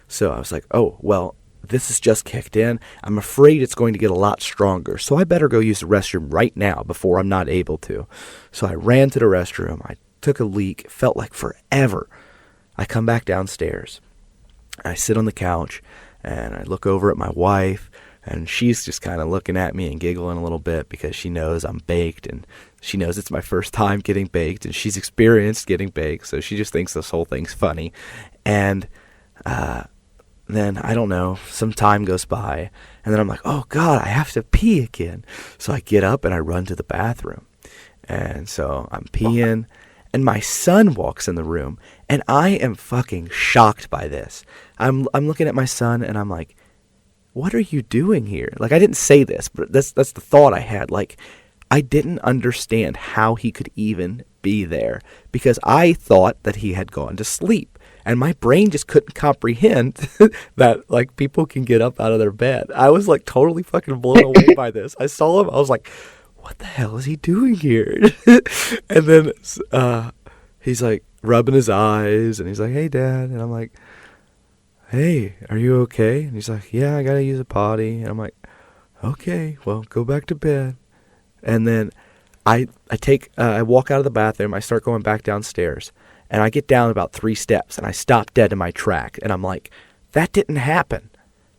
So I was like, oh, well, this has just kicked in. I'm afraid it's going to get a lot stronger, so I better go use the restroom right now before I'm not able to. So I ran to the restroom. I took a leak. It felt like forever. I come back downstairs. I sit on the couch, and I look over at my wife, and she's just kind of looking at me and giggling a little bit because she knows I'm baked, and she knows it's my first time getting baked, and she's experienced getting baked, so she just thinks this whole thing's funny. And then, I don't know, some time goes by, and then I'm like, oh God, I have to pee again. So I get up and I run to the bathroom. And so I'm peeing, and my son walks in the room, and I am fucking shocked by this. I'm looking at my son, and I'm like, what are you doing here? Like, I didn't say this, but that's the thought I had. Like, I didn't understand how he could even be there, because I thought that he had gone to sleep. And my brain just couldn't comprehend that, like, people can get up out of their bed. I was, like, totally fucking blown away by this. I saw him. I was like, what the hell is he doing here? And then he's, like, rubbing his eyes. And he's like, hey, Dad. And I'm like, hey, are you okay? And he's like, yeah, I got to use a potty. And I'm like, okay, well, go back to bed. And then I walk out of the bathroom. I start going back downstairs. And I get down about 3 steps, and I stop dead in my track. And I'm like, that didn't happen.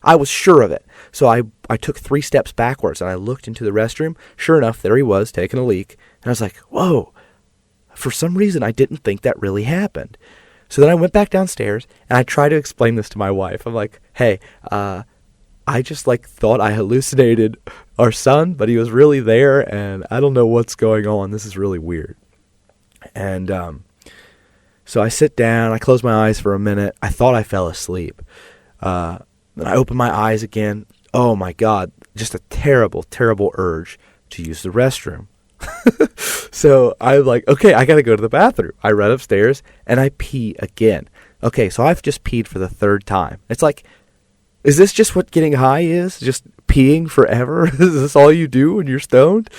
I was sure of it. So I took 3 steps backwards, and I looked into the restroom. Sure enough, there he was, taking a leak. And I was like, whoa. For some reason, I didn't think that really happened. So then I went back downstairs, and I tried to explain this to my wife. I'm like, hey, I just, like, thought I hallucinated our son, but he was really there, and I don't know what's going on. This is really weird. And so I sit down, I close my eyes for a minute. I thought I fell asleep. Then I open my eyes again. Oh my God, just a terrible, terrible urge to use the restroom. So I'm like, okay, I got to go to the bathroom. I run upstairs and I pee again. Okay, so I've just peed for the 3rd time. It's like, is this just what getting high is? Just peeing forever? Is this all you do when you're stoned?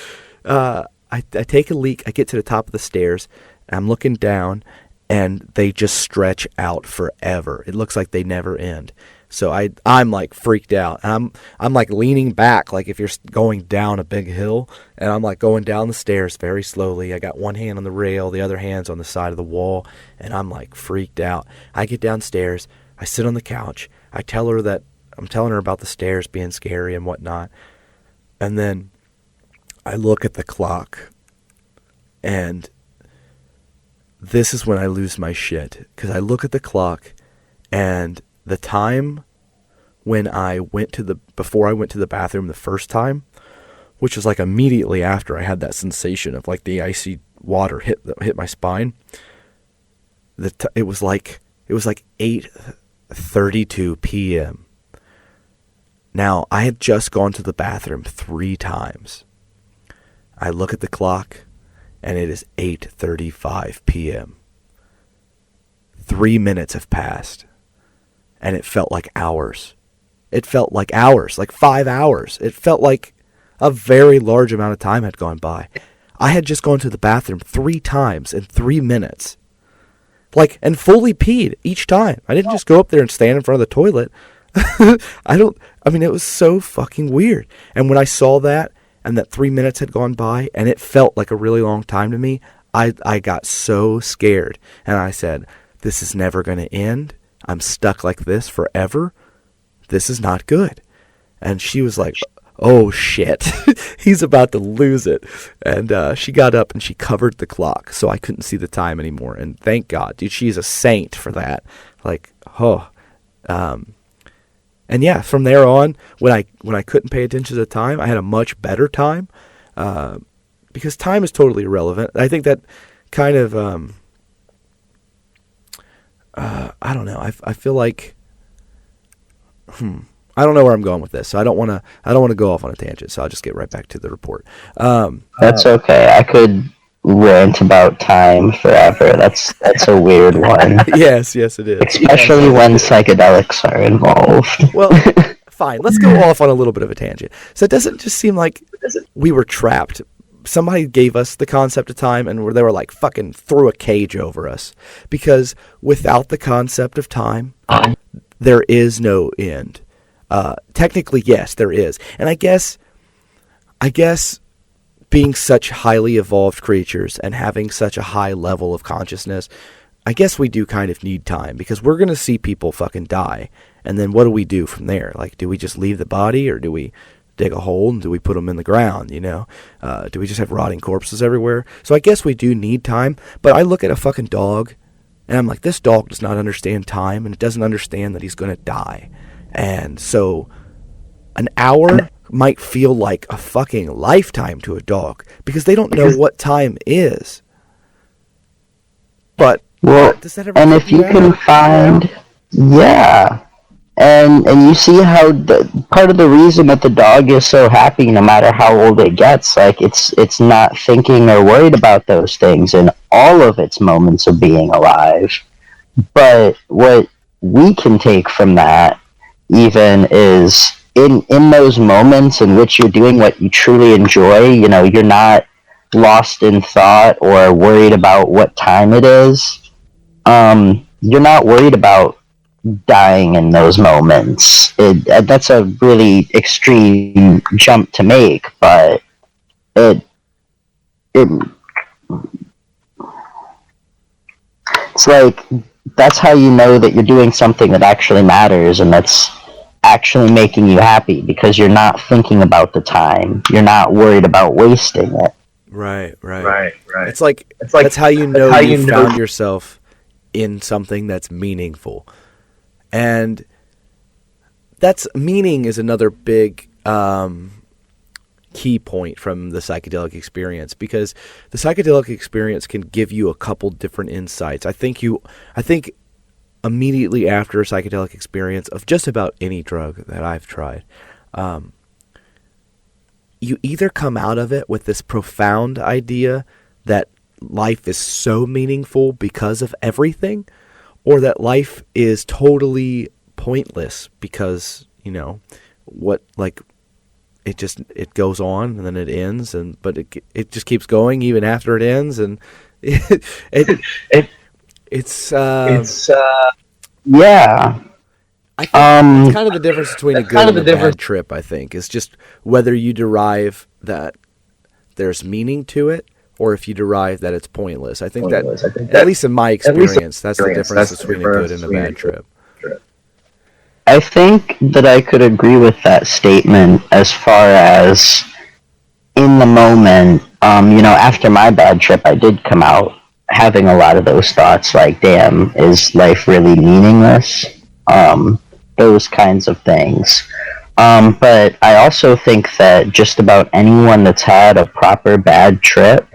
I take a leak. I get to the top of the stairs. I'm looking down, and they just stretch out forever. It looks like they never end. So I'm like freaked out, and I'm like leaning back, like if you're going down a big hill, and I'm like going down the stairs very slowly. I got one hand on the rail, the other hand's on the side of the wall, and I'm like freaked out. I get downstairs, I sit on the couch, I'm telling her about the stairs being scary and whatnot, and then I look at the clock, and this is when I lose my shit, because I look at the clock, and the time when before I went to the bathroom the first time, which was like immediately after I had that sensation of like the icy water hit my spine, it was like 8:32 p.m. Now, I had just gone to the bathroom 3 times. I look at the clock, and it is 8:35 p.m. 3 minutes have passed, and it felt like hours. It felt like hours, like 5 hours. It felt like a very large amount of time had gone by. I had just gone to the bathroom 3 times in 3 minutes. Like, and fully peed each time. I didn't just go up there and stand in front of the toilet. It was so fucking weird. And when I saw that, and that 3 minutes had gone by, and it felt like a really long time to me, I got so scared. And I said, this is never going to end. I'm stuck like this forever. This is not good. And she was like, oh shit, he's about to lose it. And she got up and she covered the clock so I couldn't see the time anymore. And thank God, dude, she's a saint for that. Like, oh. And yeah, from there on, when I couldn't pay attention to the time, I had a much better time, because time is totally irrelevant. I think that kind of, I don't know. I feel like, I don't know where I'm going with this, so I don't want to go off on a tangent. So I'll just get right back to the report.
That's okay. I could rant about time forever. That's a weird one.
Yes, it is.
Especially when psychedelics are involved.
Well, fine. Let's go off on a little bit of a tangent. So it doesn't just seem like we were trapped. Somebody gave us the concept of time, and they were like fucking threw a cage over us. Because without the concept of time, there is no end. Technically, yes, there is. And I guess being such highly evolved creatures and having such a high level of consciousness, I guess we do kind of need time, because we're going to see people fucking die. And then what do we do from there? Like, do we just leave the body, or do we dig a hole and do we put them in the ground, you know? Do we just have rotting corpses everywhere? So I guess we do need time, but I look at a fucking dog And I'm like, this dog does not understand time, and it doesn't understand that he's going to die. And so an hour might feel like a fucking lifetime to a dog because they don't know what time is. But
Well,
does that ever
and
trip
if you
out?
can find, yeah, and you see how part of the reason that the dog is so happy, no matter how old it gets, like it's not thinking or worried about those things in all of its moments of being alive. But what we can take from that even is in those moments in which you're doing what you truly enjoy, you're not lost in thought or worried about what time it is. You're not worried about dying in those moments. That's a really extreme jump to make, but it it it's like that's how you know that you're doing something that actually matters and that's actually making you happy because you're not thinking about the time. You're not worried about wasting it.
Right.
Right.
It's like that's how you know you found yourself in something that's meaningful. And that's meaning is another big key point from the psychedelic experience, because the psychedelic experience can give you a couple different insights. I think immediately after a psychedelic experience of just about any drug that I've tried, you either come out of it with this profound idea that life is so meaningful because of everything, or that life is totally pointless because, it goes on and then it ends, but it just keeps going even after it ends, and it's
yeah.
I think it's kind of the difference between a good and a bad trip, I think. It's just whether you derive that there's meaning to it or if you derive that it's pointless. I think that, at least in my experience, that's the difference between a good and a bad trip.
I think that I could agree with that statement as far as in the moment, after my bad trip, I did come out having a lot of those thoughts like, damn, is life really meaningless? Those kinds of things. But I also think that just about anyone that's had a proper bad trip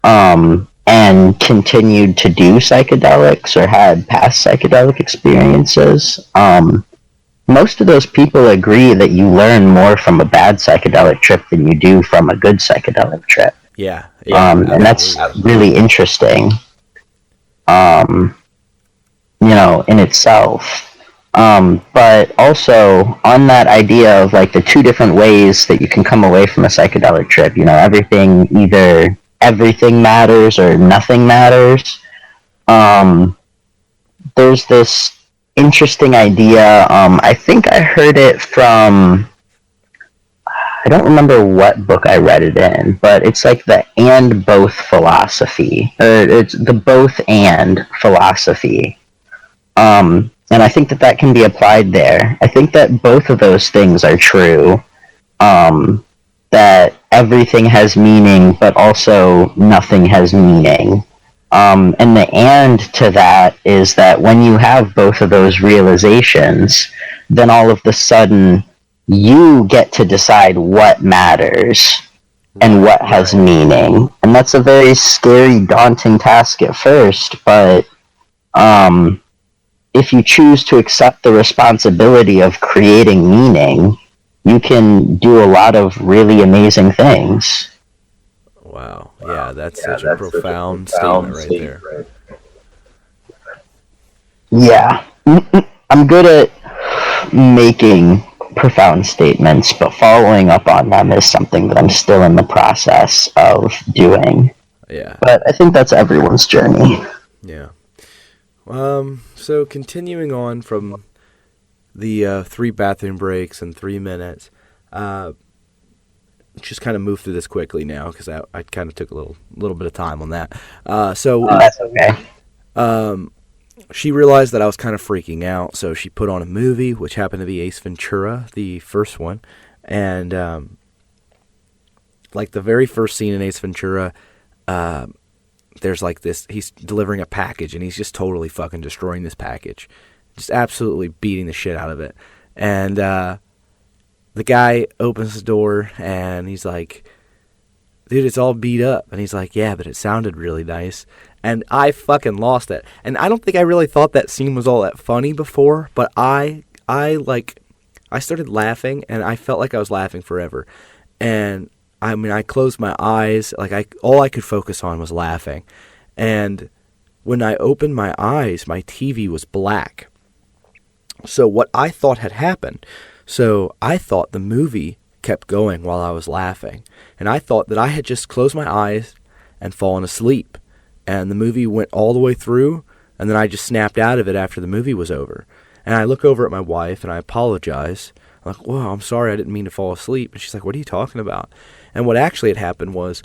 and continued to do psychedelics or had past psychedelic experiences, most of those people agree that you learn more from a bad psychedelic trip than you do from a good psychedelic trip.
Yeah.
And that's really interesting, in itself. But also on that idea of like the two different ways that you can come away from a psychedelic trip, either everything matters or nothing matters. There's this interesting idea. I think I heard it from, I don't remember what book I read it in, but it's like the and both philosophy, or it's the both and philosophy. And I think that can be applied there. I think that both of those things are true. That everything has meaning, but also nothing has meaning. And the and to that is that when you have both of those realizations, then all of a sudden you get to decide what matters and what has meaning. And that's a very scary, daunting task at first, but if you choose to accept the responsibility of creating meaning, you can do a lot of really amazing things.
Wow. Yeah, that's such a profound statement right there.
Yeah. I'm good at making profound statements, but following up on them is something that I'm still in the process of doing.
Yeah.
But I think that's everyone's journey.
Yeah. So continuing on from the 3 bathroom breaks in 3 minutes, just kind of move through this quickly now because I kind of took a little bit of time on that. So
that's okay.
She realized that I was kind of freaking out, so she put on a movie, which happened to be Ace Ventura, the first one, and like the very first scene in Ace Ventura, there's like this, he's delivering a package and he's just totally fucking destroying this package. Just absolutely beating the shit out of it. And the guy opens the door and he's like, dude, it's all beat up. And he's like, yeah, but it sounded really nice. And I fucking lost it. And I don't think I really thought that scene was all that funny before, but I started laughing, and I felt like I was laughing forever. And I mean, I closed my eyes, like all I could focus on was laughing. And when I opened my eyes, my TV was black. So what I thought had happened, so I thought the movie kept going while I was laughing. And I thought that I had just closed my eyes and fallen asleep. And the movie went all the way through, and then I just snapped out of it after the movie was over. And I look over at my wife, and I apologize. I'm like, whoa, I'm sorry, I didn't mean to fall asleep. And she's like, what are you talking about? And what actually had happened was,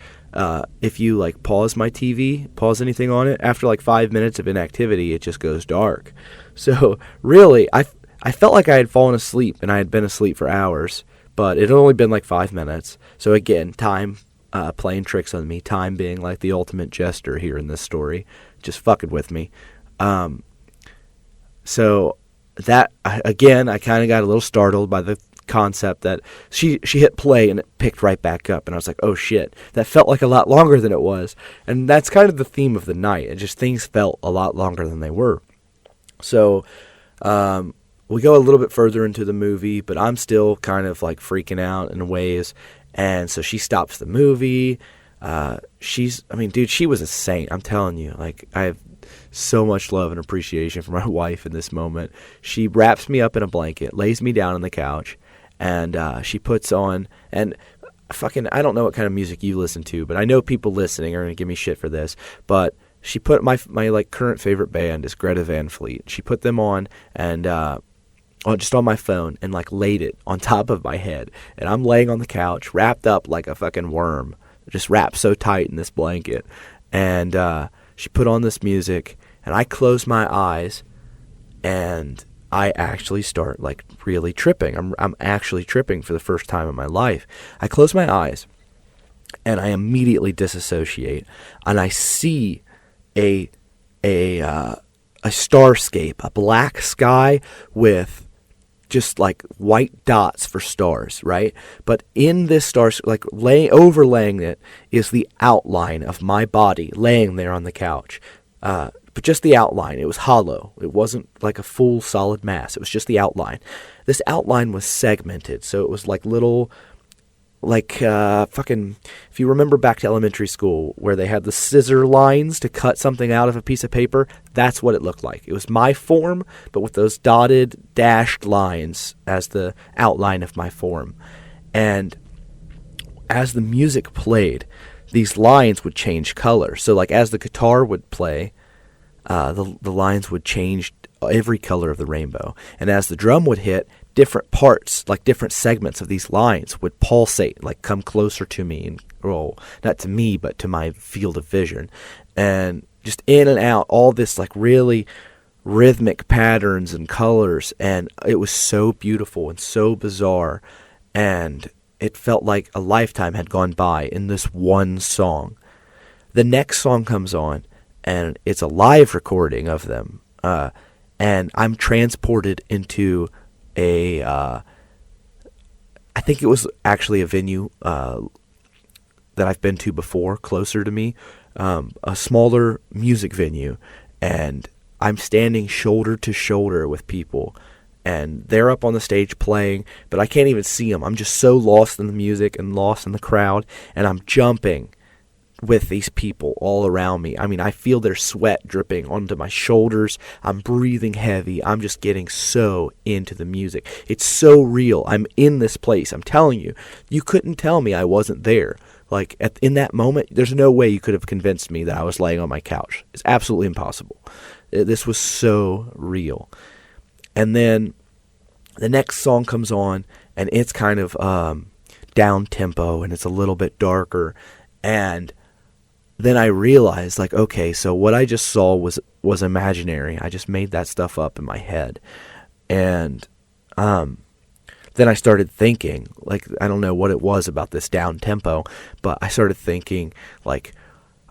if you like pause my TV, pause anything on it, after like 5 minutes of inactivity, it just goes dark. So really, I felt like I had fallen asleep, and I had been asleep for hours, but it had only been like 5 minutes. So again, time playing tricks on me, time being like the ultimate jester here in this story, just fucking with me. So that, again, I kind of got a little startled by the concept that she hit play and it picked right back up, and I was like, oh shit, that felt like a lot longer than it was. And that's kind of the theme of the night. It just, things felt a lot longer than they were. So we go a little bit further into the movie, but I'm still kind of like freaking out in ways. And so she stops the movie. She was a saint. I'm telling you, like, I have so much love and appreciation for my wife in this moment. She wraps me up in a blanket, lays me down on the couch, and she puts on, and fucking, I don't know what kind of music you listen to, but I know people listening are going to give me shit for this, but she put my like current favorite band is Greta Van Fleet. She put them on, and just on my phone, and like laid it on top of my head, and I'm laying on the couch wrapped up like a fucking worm, just wrapped so tight in this blanket. And she put on this music, and I close my eyes, and I actually start like really tripping. I'm actually tripping for the first time in my life. I close my eyes, and I immediately disassociate, and I see a starscape, a black sky with just like white dots for stars, right? But in this star, like overlaying it, is the outline of my body laying there on the couch. But just the outline. It was hollow. It wasn't like a full solid mass. It was just the outline. This outline was segmented, so it was like little, like if you remember back to elementary school where they had the scissor lines to cut something out of a piece of paper, that's what it looked like. It was my form, but with those dotted, dashed lines as the outline of my form. And as the music played, these lines would change color. So like as the guitar would play, the lines would change every color of the rainbow. And as the drum would hit, different parts, like different segments of these lines would pulsate, like come closer to me, and not to me, but to my field of vision. And just in and out, all this like really rhythmic patterns and colors. And it was so beautiful and so bizarre. And it felt like a lifetime had gone by in this one song. The next song comes on, and it's a live recording of them. And I'm transported into I think it was actually a venue that I've been to before, closer to me, a smaller music venue, and I'm standing shoulder to shoulder with people, and they're up on the stage playing, but I can't even see them. I'm just so lost in the music and lost in the crowd, and I'm jumping with these people all around me. I mean, I feel their sweat dripping onto my shoulders. I'm breathing heavy. I'm just getting so into the music. It's so real. I'm in this place. I'm telling you, you couldn't tell me I wasn't there. Like, in that moment, there's no way you could have convinced me that I was laying on my couch. It's absolutely impossible. This was so real. And then the next song comes on, and it's kind of down tempo, and it's a little bit darker. And then I realized, like, okay, so what I just saw was imaginary. I just made that stuff up in my head. And then I started thinking, like, I don't know what it was about this down tempo, but I started thinking, like,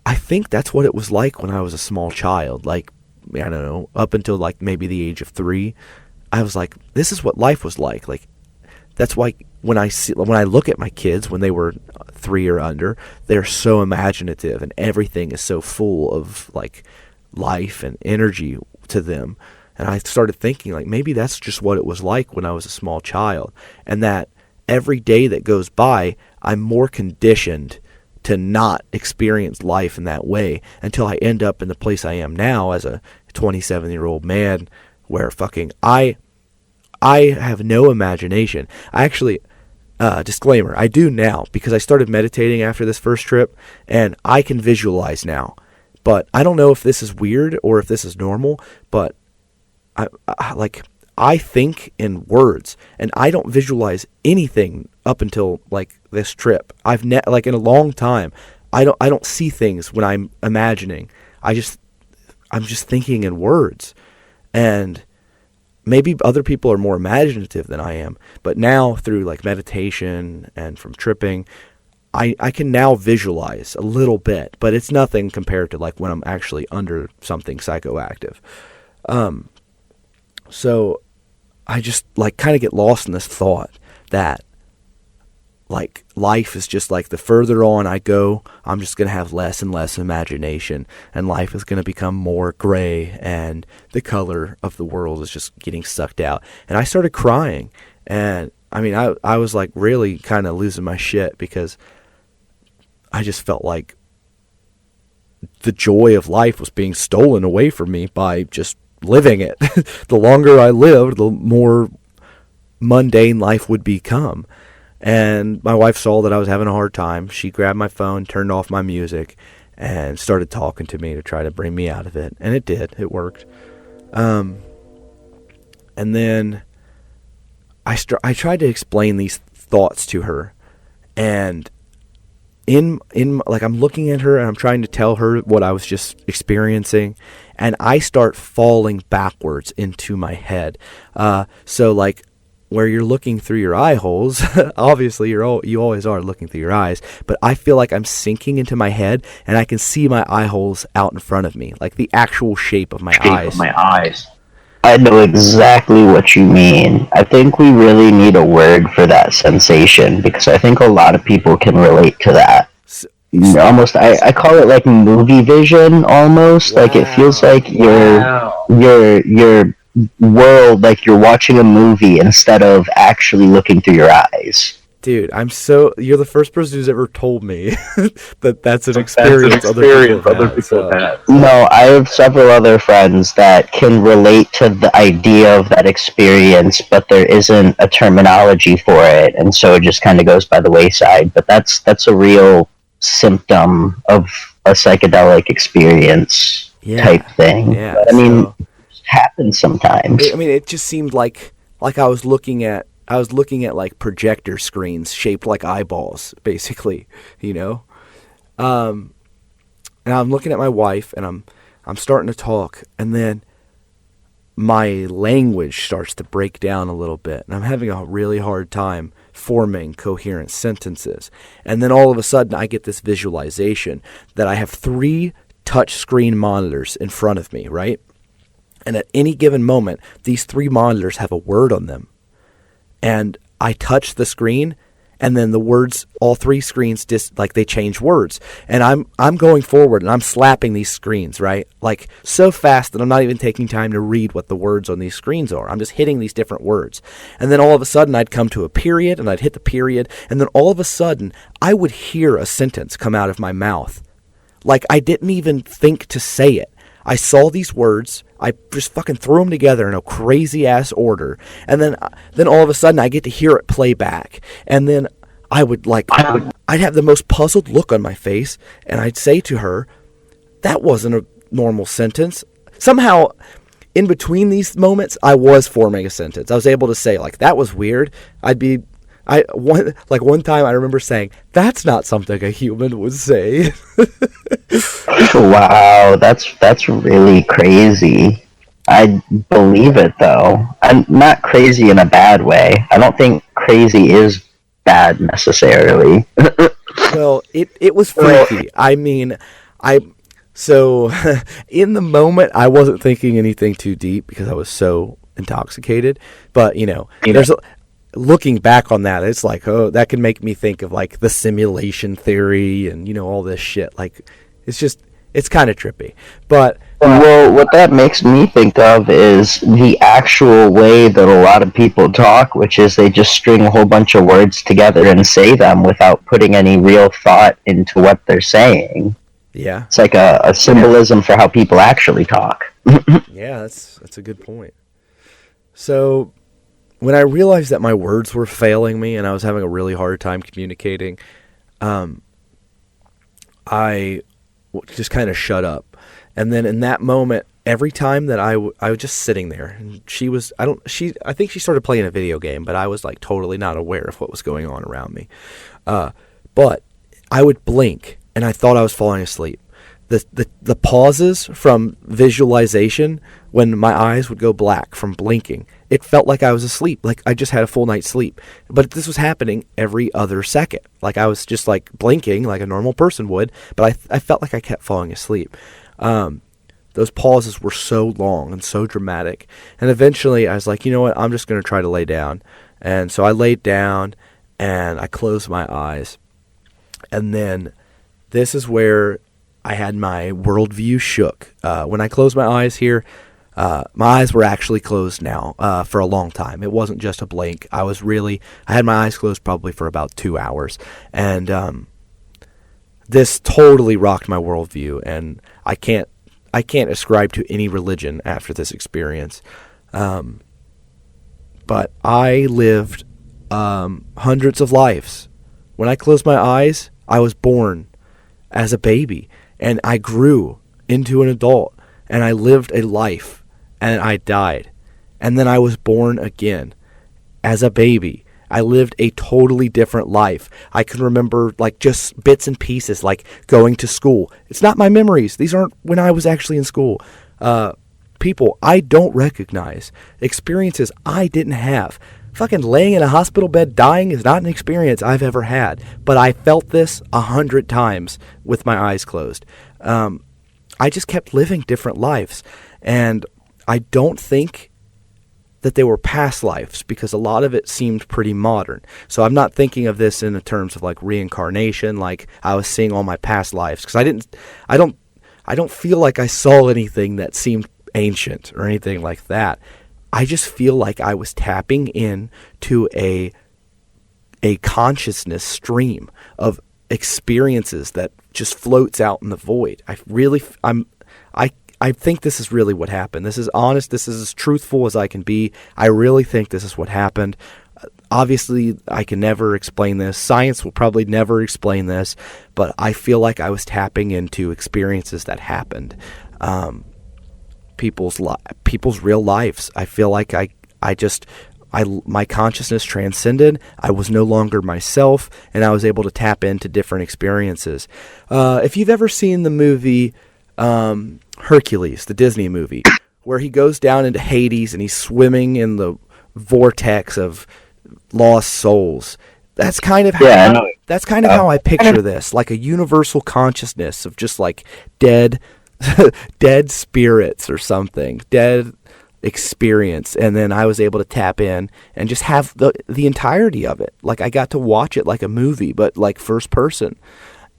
I think that's what it was like when I was a small child. Like, I don't know, up until like maybe the age of 3, I was like, this is what life was like. Like, that's why when I look at my kids when they were 3 or under, they're so imaginative and everything is so full of like life and energy to them. And I started thinking like maybe that's just what it was like when I was a small child, and that every day that goes by, I'm more conditioned to not experience life in that way until I end up in the place I am now as a 27-year-old man, where fucking I have no imagination. I actually, disclaimer, I do now, because I started meditating after this first trip, and I can visualize now. But I don't know if this is weird or if this is normal, but I think in words, and I don't visualize anything up until like this trip. Like in a long time, I don't see things when I'm imagining. I'm just thinking in words, and maybe other people are more imaginative than I am. But now through like meditation and from tripping, I can now visualize a little bit, but it's nothing compared to like when I'm actually under something psychoactive. So I just like kind of get lost in this thought that like life is just like the further on I go, I'm just going to have less and less imagination, and life is going to become more gray, and the color of the world is just getting sucked out. And I started crying, and I mean, I was like really kind of losing my shit, because I just felt like the joy of life was being stolen away from me by just living it. The longer I lived, the more mundane life would become. And my wife saw that I was having a hard time. She grabbed my phone, turned off my music, and started talking to me to try to bring me out of it. And it did. It worked. And then I tried to explain these thoughts to her. And in like I'm looking at her and I'm trying to tell her what I was just experiencing, and I start falling backwards into my head. So like where you're looking through your eye holes, obviously you always are looking through your eyes, but I feel like I'm sinking into my head, and I can see my eye holes out in front of me, like the actual shape of my eyes.
I know exactly what you mean. I think we really need a word for that sensation, because I think a lot of people can relate to that. Almost, I call it like movie vision, almost. Wow. Like it feels like your world, like you're watching a movie instead of actually looking through your eyes.
Dude, you're the first person who's ever told me that's an experience other people have had.
No, I have several other friends that can relate to the idea of that experience, but there isn't a terminology for it, and so it just kind of goes by the wayside. But that's a real symptom of a psychedelic experience type thing.
Yeah,
but, I mean, it happens sometimes.
It just seemed like I was looking at like projector screens shaped like eyeballs, basically, you know? And I'm looking at my wife, and I'm starting to talk, and then my language starts to break down a little bit, and I'm having a really hard time forming coherent sentences. And then all of a sudden I get this visualization that I have 3 touch screen monitors in front of me, right? And at any given moment, these 3 monitors have a word on them. And I touch the screen, and then the words, all 3 screens they change words. And I'm going forward, and I'm slapping these screens, right? Like so fast that I'm not even taking time to read what the words on these screens are. I'm just hitting these different words. And then all of a sudden I'd come to a period, and I'd hit the period, and then all of a sudden I would hear a sentence come out of my mouth. Like I didn't even think to say it. I saw these words, I just fucking threw them together in a crazy-ass order, and then all of a sudden I get to hear it play back, and then I'd have the most puzzled look on my face, and I'd say to her, that wasn't a normal sentence. Somehow, in between these moments, I was forming a sentence. I was able to say, like, that was weird. One time I remember saying, that's not something a human would say.
Wow, that's really crazy. I believe it, though. I'm not crazy in a bad way. I don't think crazy is bad necessarily.
Well, it was freaky. I mean, So in the moment, I wasn't thinking anything too deep because I was so intoxicated. But looking back on that, it's like, oh, that can make me think of like the simulation theory and all this shit. Like, it's kind of trippy. But
well, what that makes me think of is the actual way that a lot of people talk, which is they just string a whole bunch of words together and say them without putting any real thought into what they're saying.
Yeah.
It's like a symbolism for how people actually talk.
Yeah, that's a good point. So when I realized that my words were failing me and I was having a really hard time communicating, I just kind of shut up. And then in that moment, every time that I was just sitting there, and I think she started playing a video game, but I was like totally not aware of what was going on around me. But I would blink and I thought I was falling asleep. The pauses from visualization when my eyes would go black from blinking, it felt like I was asleep, like I just had a full night's sleep. But this was happening every other second. Like I was just like blinking like a normal person would, but I felt like I kept falling asleep. Those pauses were so long and so dramatic. And eventually I was like, you know what, I'm just going to try to lay down. And so I laid down and I closed my eyes. And then this is where I had my worldview shook. When I closed my eyes here, my eyes were actually closed now for a long time. It wasn't just a blink. I had my eyes closed probably for about 2 hours. And this totally rocked my worldview. And I can't ascribe to any religion after this experience. But I lived hundreds of lives. When I closed my eyes, I was born as a baby. And I grew into an adult, and I lived a life, and I died. And then I was born again as a baby. I lived a totally different life. I can remember like just bits and pieces, like going to school. It's not my memories. These aren't when I was actually in school. People I don't recognize. Experiences I didn't have. Fucking laying in a hospital bed dying is not an experience I've ever had, but I felt this 100 times with my eyes closed. I just kept living different lives, and I don't think that they were past lives because a lot of it seemed pretty modern. So I'm not thinking of this in the terms of like reincarnation, like I was seeing all my past lives, because I don't feel like I saw anything that seemed ancient or anything like that. I just feel like I was tapping in to a consciousness stream of experiences that just floats out in the void. I think this is really what happened. This is honest. This is as truthful as I can be. I really think this is what happened. Obviously, I can never explain this. Science will probably never explain this, but I feel like I was tapping into experiences that happened. People's real lives. I feel like my consciousness transcended. I was no longer myself, and I was able to tap into different experiences. If you've ever seen the movie Hercules, the Disney movie, where he goes down into Hades and he's swimming in the vortex of lost souls, that's kind of how I picture this, like a universal consciousness of just like dead spirits or something, dead experience. And then I was able to tap in and just have the entirety of it. Like I got to watch it like a movie, but like first person.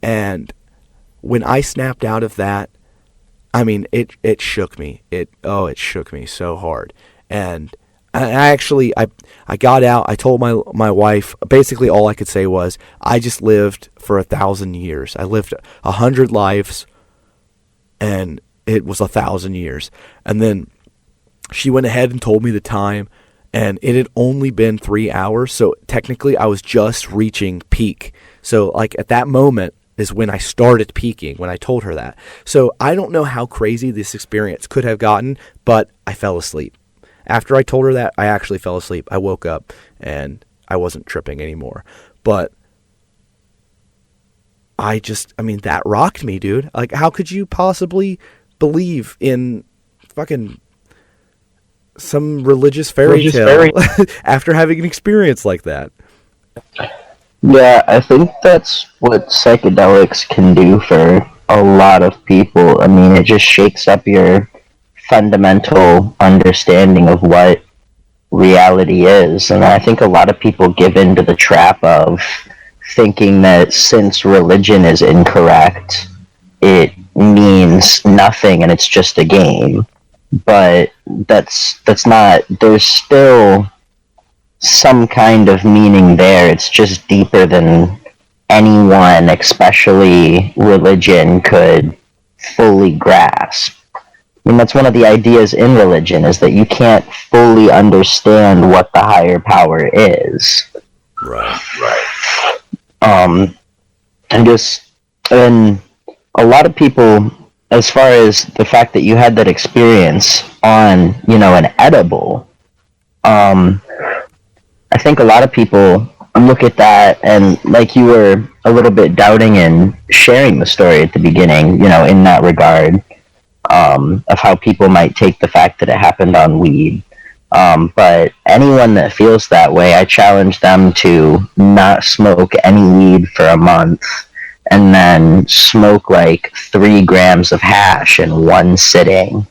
And when I snapped out of that, I mean, it shook me. It shook me so hard. And I got out. I told my wife, basically all I could say was, I just lived for 1,000 years. I lived 100 lives, and it was 1,000 years. And then she went ahead and told me the time, and it had only been 3 hours. So technically I was just reaching peak. So like at that moment is when I started peaking, when I told her that. So I don't know how crazy this experience could have gotten, but I fell asleep. After I told her that, I actually fell asleep. I woke up and I wasn't tripping anymore. But that rocked me, dude. Like, how could you possibly believe in fucking some religious fairy tale after having an experience like that?
Yeah, I think that's what psychedelics can do for a lot of people. I mean, it just shakes up your fundamental understanding of what reality is. And I think a lot of people give into the trap of thinking that since religion is incorrect, it means nothing and it's just a game. But that's not. There's still some kind of meaning there. It's just deeper than anyone, especially religion, could fully grasp. I mean, that's one of the ideas in religion, is that you can't fully understand what the higher power is.
Right.
And a lot of people, as far as the fact that you had that experience on, an edible, I think a lot of people look at that, and like you were a little bit doubting and sharing the story at the beginning, in that regard, of how people might take the fact that it happened on weed. But anyone that feels that way, I challenge them to not smoke any weed for a month and then smoke like 3 grams of hash in one sitting.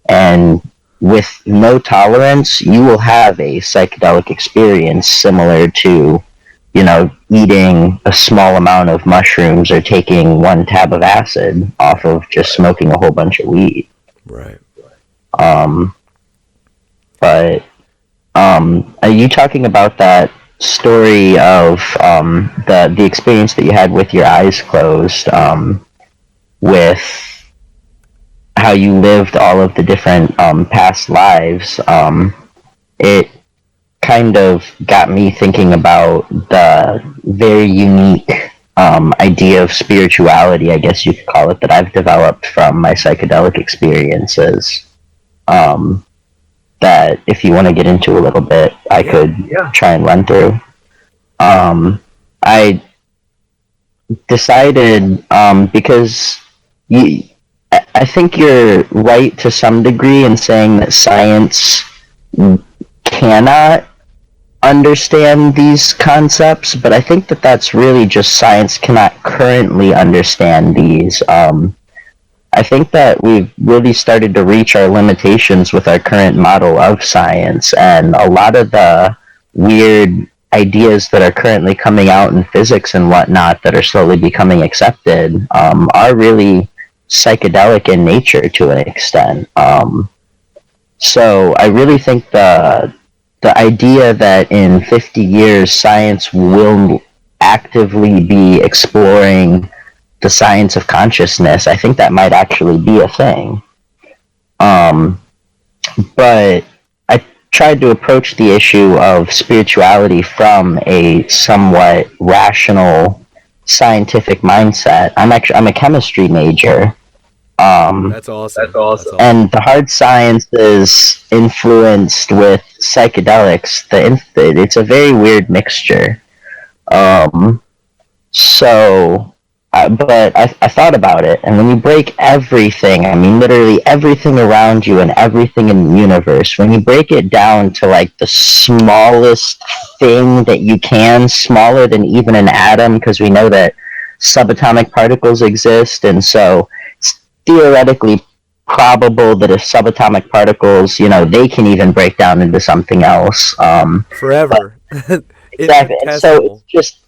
And with no tolerance, you will have a psychedelic experience similar to, eating a small amount of mushrooms or taking 1 tab of acid off of just smoking a whole bunch of weed.
Right.
But are you talking about that story of the experience that you had with your eyes closed, with how you lived all of the different past lives? It kind of got me thinking about the very unique idea of spirituality, I guess you could call it, that I've developed from my psychedelic experiences. That if you want to get into a little bit, I could try and run through. I decided, because I think you're right to some degree in saying that science cannot understand these concepts, but I think that that's really just science cannot currently understand these. I think that we've really started to reach our limitations with our current model of science, and a lot of the weird ideas that are currently coming out in physics and whatnot that are slowly becoming accepted are really psychedelic in nature to an extent. So I really think the idea that in 50 years science will actively be exploring the science of consciousness, I think that might actually be a thing. But I tried to approach the issue of spirituality from a somewhat rational, scientific mindset. I'm a chemistry major.
That's awesome.
And the hard science is influenced with psychedelics. It's a very weird mixture. But I thought about it, and when you break everything, I mean literally everything around you and everything in the universe, when you break it down to like the smallest thing that you can, smaller than even an atom, because we know that subatomic particles exist, and so it's theoretically probable that if subatomic particles, they can even break down into something else.
Forever.
Exactly. And so it's just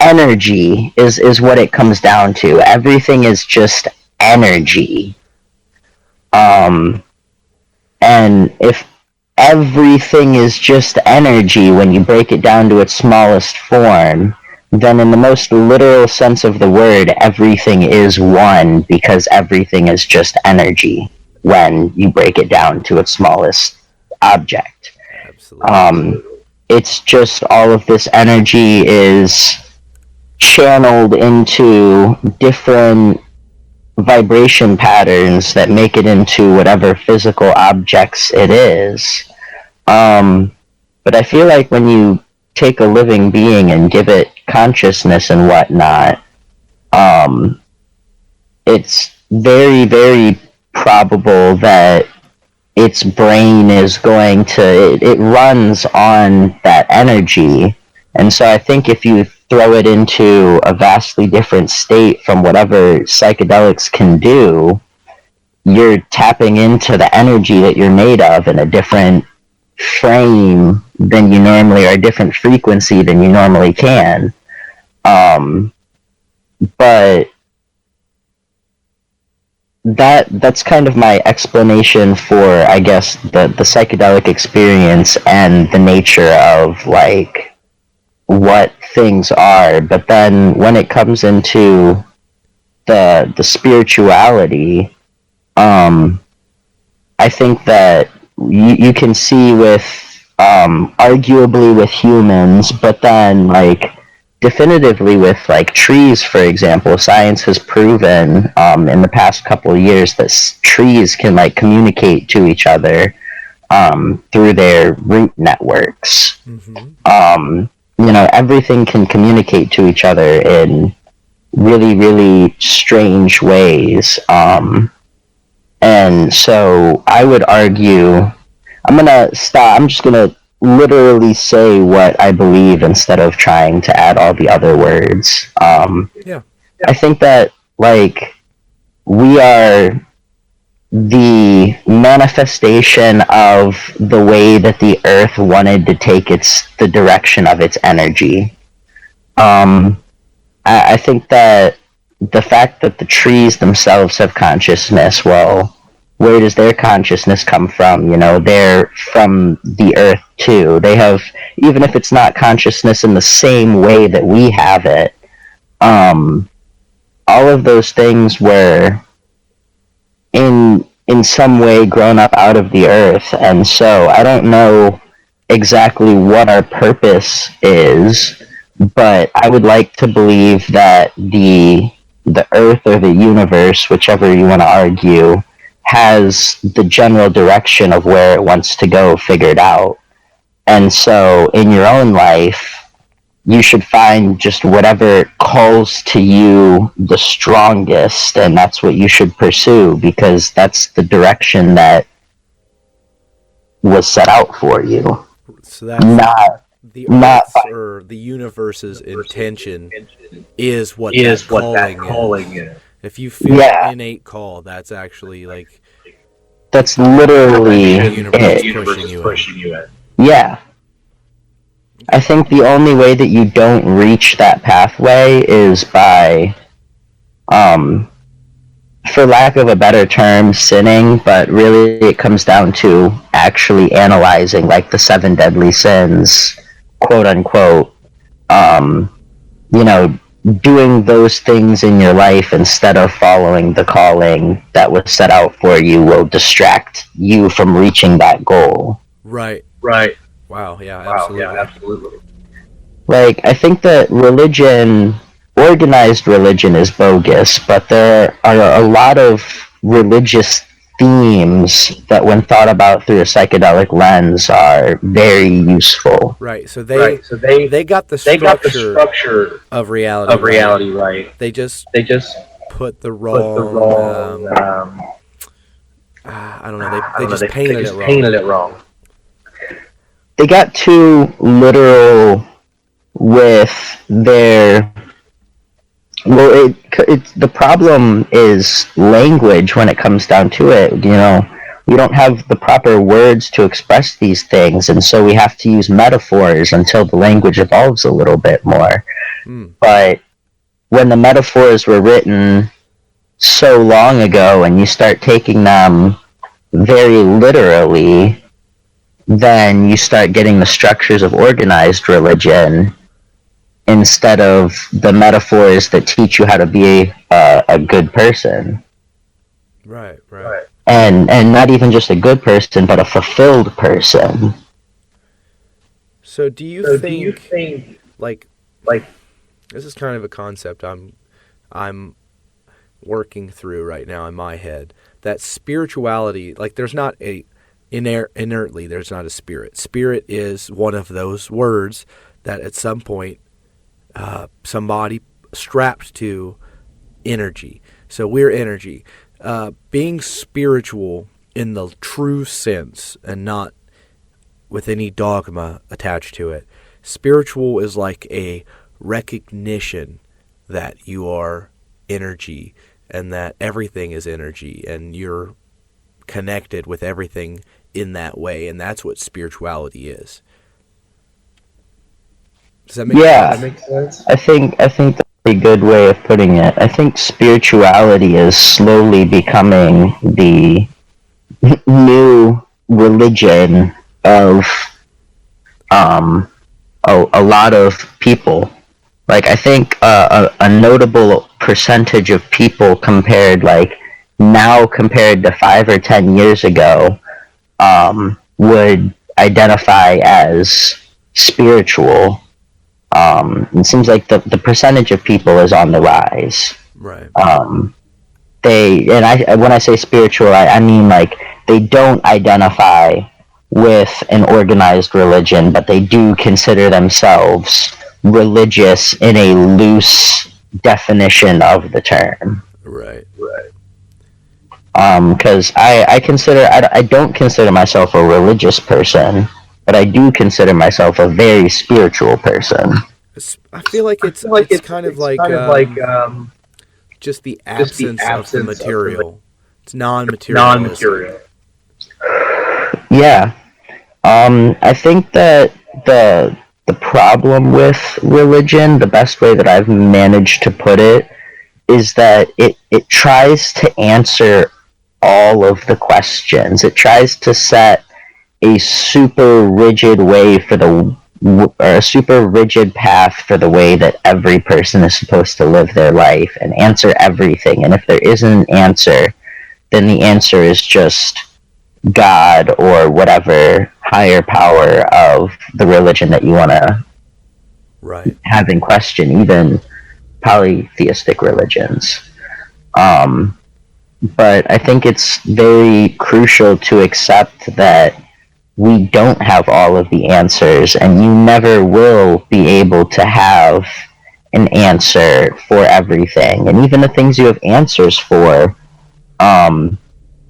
energy is what it comes down to. Everything is just energy. And if everything is just energy when you break it down to its smallest form, then in the most literal sense of the word, everything is one, because everything is just energy when you break it down to its smallest object.
Absolutely.
It's just all of this energy is channeled into different vibration patterns that make it into whatever physical objects it is. But I feel like when you take a living being and give it consciousness and whatnot, it's very, very probable that its brain is going to, it runs on that energy. And so I think if you throw it into a vastly different state from whatever psychedelics can do, you're tapping into the energy that you're made of in a different frame than you normally, or a different frequency than you normally can. But that's kind of my explanation for, I guess, the psychedelic experience and the nature of like what things are. But then when it comes into the spirituality, I think that you can see with arguably with humans, but then like definitively with like trees, for example. Science has proven in the past couple of years that trees can like communicate to each other through their root networks. You know, everything can communicate to each other in really, really strange ways. And so I would argue, I'm just gonna literally say what I believe instead of trying to add all the other words.
Yeah.
I think that, like, we are the manifestation of the way that the earth wanted to take the direction of its energy. I think that the fact that the trees themselves have consciousness, well, where does their consciousness come from? You know, they're from the earth too. They have, even if it's not consciousness in the same way that we have it, all of those things were in some way grown up out of the earth. And so I don't know exactly what our purpose is, but I would like to believe that the earth or the universe, whichever you want to argue, has the general direction of where it wants to go figured out. And so in your own life, you should find just whatever calls to you the strongest, and that's what you should pursue, because that's the direction that was set out for you.
So that's
not
the Earth's or the universe's intention is what that calling is. If you feel an innate call, that's actually like
that's literally
the universe is pushing you in.
Yeah. I think the only way that you don't reach that pathway is by, for lack of a better term, sinning, but really it comes down to actually analyzing, like, the 7 deadly sins, quote unquote, you know, doing those things in your life instead of following the calling that was set out for you will distract you from reaching that goal.
Right. Wow, yeah, absolutely.
Like, I think that organized religion is bogus, but there are a lot of religious themes that, when thought about through a psychedelic lens, are very useful.
Right, so they got the structure of reality right. They just put the wrong I don't know, they just painted it wrong.
They got too literal with their... Well, the problem is language when it comes down to it. You know, we don't have the proper words to express these things, and so we have to use metaphors until the language evolves a little bit more. But when the metaphors were written so long ago and you start taking them very literally, then you start getting the structures of organized religion instead of the metaphors that teach you how to be a good person.
Right.
And not even just a good person, but a fulfilled person.
So do you think like this is kind of a concept I'm working through right now in my head, that spirituality, like, there's not a inertly, there's not a spirit. Spirit is one of those words that at some point somebody strapped to energy. So we're energy. Being spiritual in the true sense and not with any dogma attached to it. Spiritual is like a recognition that you are energy and that everything is energy and you're connected with everything in that way, and that's what spirituality is. Does that make sense?
I think that's a good way of putting it. I think spirituality is slowly becoming the new religion of a lot of people. Like, I think a notable percentage of people compared to 5 or 10 years ago would identify as spiritual. It seems like the percentage of people is on the rise.
Right.
When I say spiritual, I mean like they don't identify with an organized religion, but they do consider themselves religious in a loose definition of the term.
Right.
Because I don't consider myself a religious person, but I do consider myself a very spiritual person.
I feel like it's kind of like just the absence of the material. It's non-material.
Yeah. I think that the problem with religion, the best way that I've managed to put it, is that it tries to answer all of the questions. It tries to set a super rigid a super rigid path for the way that every person is supposed to live their life and answer everything. And if there isn't an answer, then the answer is just God or whatever higher power of the religion that you want to have in question, even polytheistic religions. But I think it's very crucial to accept that we don't have all of the answers, and you never will be able to have an answer for everything. And even the things you have answers for,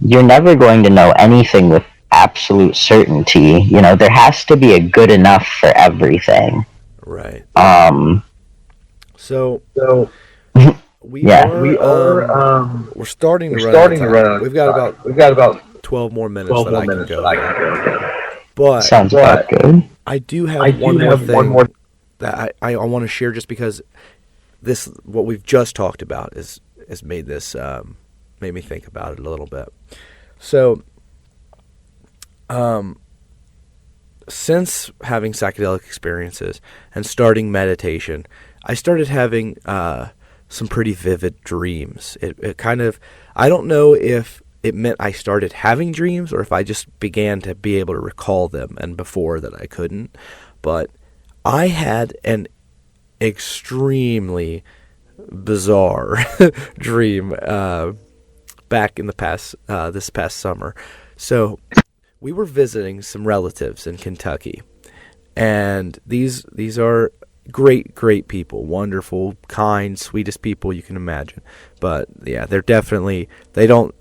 you're never going to know anything with absolute certainty. You know, there has to be a good enough for everything.
Right. We're starting to run out. We've got about 12 more minutes that I can go. But
sounds about good.
I do have one more thing that I want to share, just because what we've just talked about has made me think about it a little bit. So, since having psychedelic experiences and starting meditation, I started having some pretty vivid dreams. It kind of, I don't know if it meant I started having dreams or if I just began to be able to recall them, and before that I couldn't. But I had an extremely bizarre dream back in this past summer. So we were visiting some relatives in Kentucky, and these are great people, wonderful, kind, sweetest people you can imagine. But yeah, they're definitely, they don't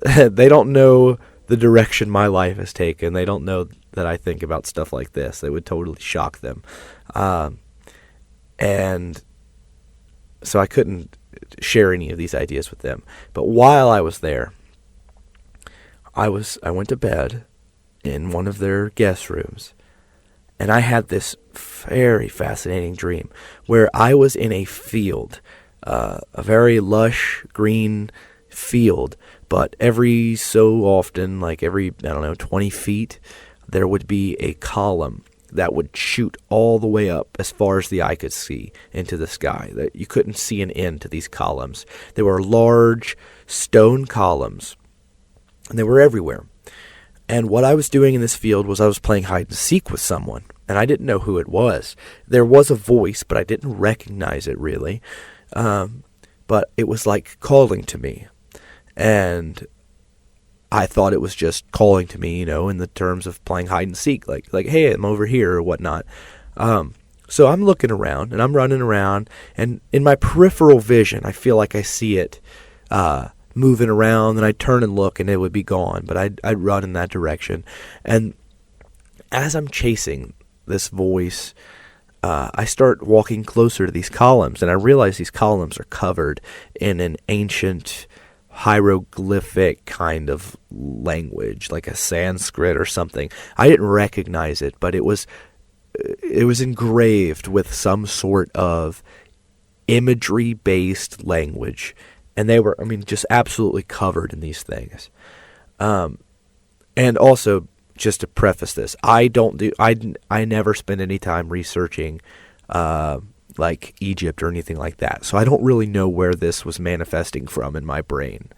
know the direction my life has taken. They don't know that I think about stuff like this. It would totally shock them. And so I couldn't share any of these ideas with them. But while I was there, I went to bed in one of their guest rooms, and I had this very fascinating dream where I was in a field, a very lush green field, but every so often, like every, 20 feet, there would be a column that would shoot all the way up as far as the eye could see into the sky. That you couldn't see an end to these columns. They were large stone columns, and they were everywhere. And what I was doing in this field was I was playing hide and seek with someone, and I didn't know who it was. There was a voice, but I didn't recognize it really. But it was like calling to me, and I thought it was just calling to me, in the terms of playing hide and seek, like hey, I'm over here or whatnot. So I'm looking around and I'm running around, and in my peripheral vision, I feel like I see it moving around, and I'd turn and look and it would be gone, but I'd run in that direction. And as I'm chasing this voice, I start walking closer to these columns, and I realize these columns are covered in an ancient hieroglyphic kind of language, like a Sanskrit or something. I didn't recognize it, but it was engraved with some sort of imagery-based language, and they were, just absolutely covered in these things. And also, just to preface this, I never spend any time researching like Egypt or anything like that, so I don't really know where this was manifesting from in my brain.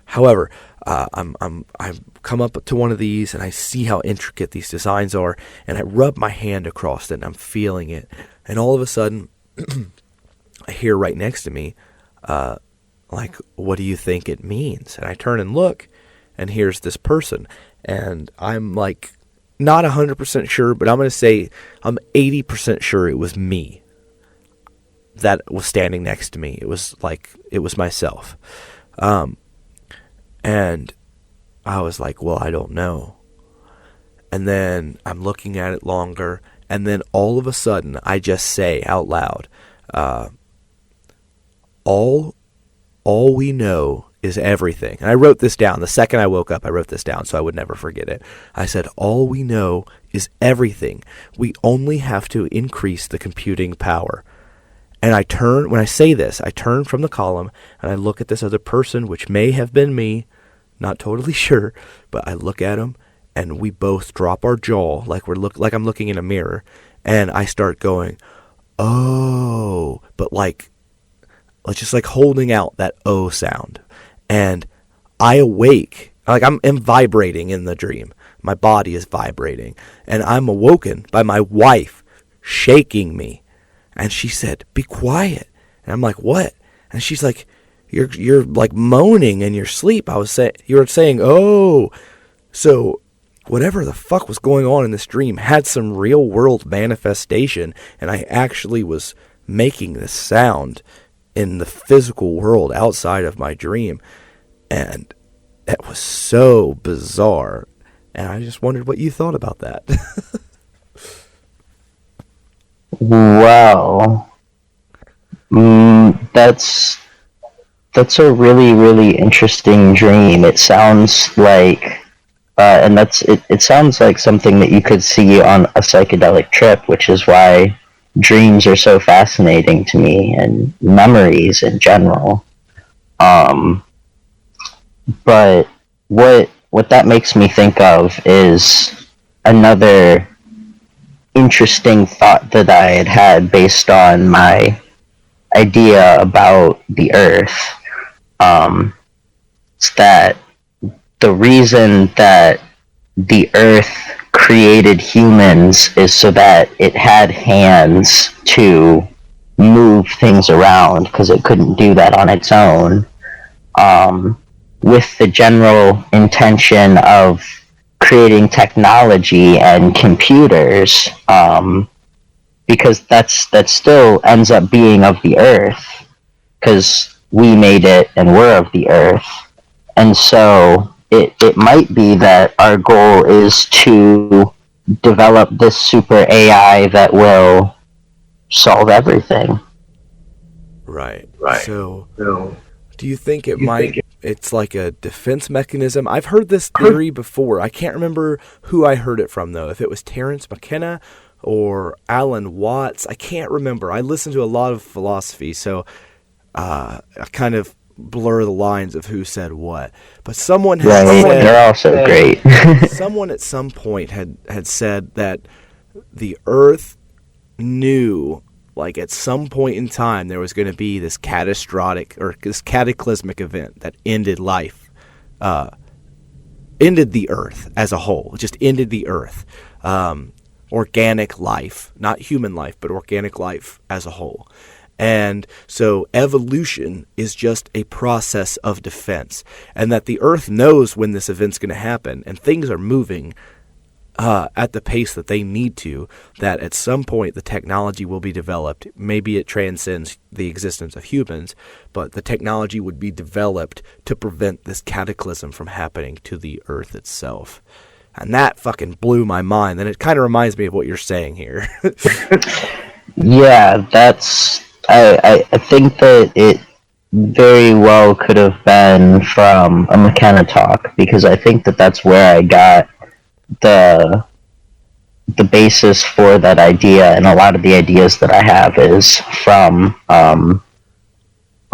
However, I come up to one of these and I see how intricate these designs are, and I rub my hand across it and I'm feeling it, and all of a sudden I hear right next to me, like, what do you think it means? And I turn and look, and here's this person, and I'm like not 100% sure, but I'm going to say I'm 80% sure it was me that was standing next to me. It was myself. And I was like, well, I don't know. And then I'm looking at it longer, and then all of a sudden I just say out loud, all we know is everything. And I wrote this down. The second I woke up, I wrote this down so I would never forget it. I said, all we know is everything. We only have to increase the computing power. And when I say this, I turn from the column and I look at this other person, which may have been me, not totally sure, but I look at him and we both drop our jaw like I'm looking in a mirror, and I start going, oh, but just like holding out that oh sound. And I awake, like I'm vibrating in the dream. My body is vibrating, and I'm awoken by my wife shaking me. And she said, be quiet. And I'm like, what? And she's like, you're like moaning in your sleep. You were saying, oh, so whatever the fuck was going on in this dream had some real world manifestation, and I actually was making this sound in the physical world outside of my dream. And it was so bizarre, and I just wondered what you thought about that.
Wow. That's a really, really interesting dream. It sounds like it sounds like something that you could see on a psychedelic trip, which is why dreams are so fascinating to me, and memories in general. But what that makes me think of is another interesting thought that I had based on my idea about the Earth. It's that the reason that the Earth created humans is so that it had hands to move things around, because it couldn't do that on its own. With the general intention of creating technology and computers, because that still ends up being of the Earth, because we made it and we're of the Earth. And so it might be that our goal is to develop this super AI that will solve everything.
Right. So do you think it's like a defense mechanism? I've heard this theory before. I can't remember who I heard it from, though. If it was Terence McKenna or Alan Watts, I can't remember. I listen to a lot of philosophy, so I kind of blur the lines of who said what. But someone had said,
they're also great.
Someone at some point had said that the Earth knew, like at some point in time, there was going to be this catastrophic or this cataclysmic event that ended life, ended the Earth as a whole. It just ended the Earth. Organic life, not human life, but organic life as a whole. And so evolution is just a process of defense, and that the Earth knows when this event's going to happen, and things are moving at the pace that they need to, that at some point the technology will be developed. Maybe it transcends the existence of humans, but the technology would be developed to prevent this cataclysm from happening to the Earth itself. And that fucking blew my mind. And it kind of reminds me of what you're saying here.
Yeah, I think that it very well could have been from a McKenna talk, because I think that that's where I got the basis for that idea, and a lot of the ideas that I have is from a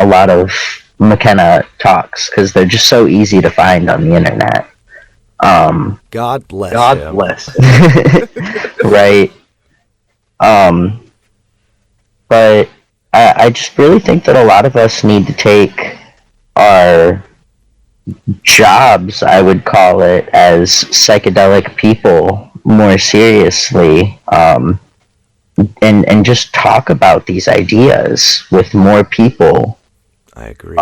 lot of McKenna talks, because they're just so easy to find on the internet.
God bless
God
him.
bless. Right. But I just really think that a lot of us need to take our jobs, I would call it, as psychedelic people more seriously, and just talk about these ideas with more people.
I agree.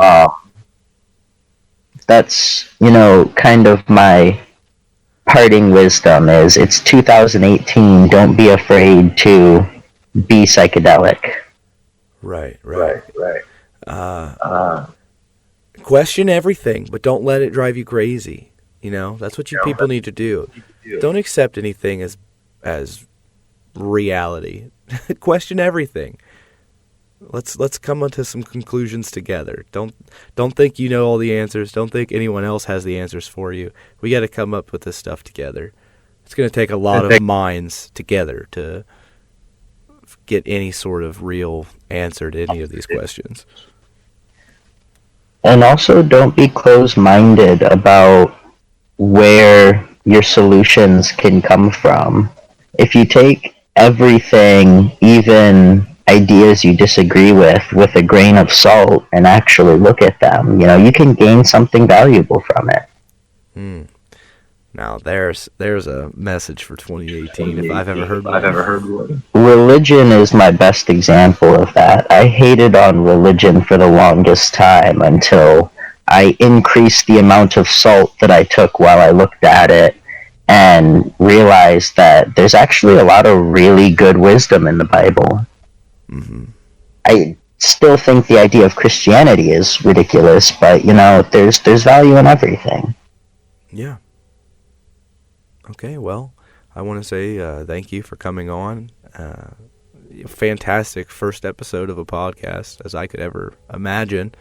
That's, kind of my parting wisdom is, it's 2018, don't be afraid to be psychedelic.
Right. Question everything, but don't let it drive you crazy. That's what you people need to do. Don't accept anything as reality. Question everything. Let's come up to some conclusions together. Don't think you know all the answers. Don't think anyone else has the answers for you. We got to come up with this stuff together. It's going to take a lot of minds together to get any sort of real answer to any of these questions.
And also, don't be closed-minded about where your solutions can come from. If you take everything, even ideas you disagree with a grain of salt and actually look at them, you can gain something valuable from it.
Now there's a message for 2018 if I've ever heard one.
Religion is my best example of that. I hated on religion for the longest time until I increased the amount of salt that I took while I looked at it, and realized that there's actually a lot of really good wisdom in the Bible.
Mm-hmm.
I still think the idea of Christianity is ridiculous, but there's value in everything.
Yeah. Okay, well, I want to say thank you for coming on. Fantastic first episode of a podcast, as I could ever imagine.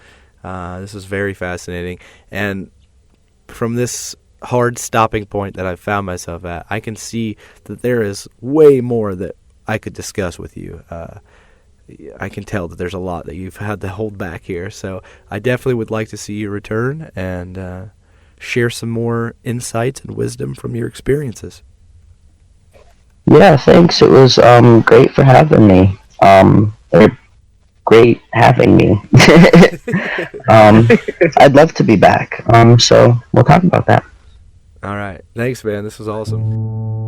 This is very fascinating. And from this hard stopping point that I've found myself at, I can see that there is way more that I could discuss with you. I can tell that there's a lot that you've had to hold back here. So I definitely would like to see you return and share some more insights and wisdom from your experiences.
Yeah, thanks. It was great for having me. Great having me. I'd love to be back. So we'll talk about that.
All right. Thanks, man. This was awesome.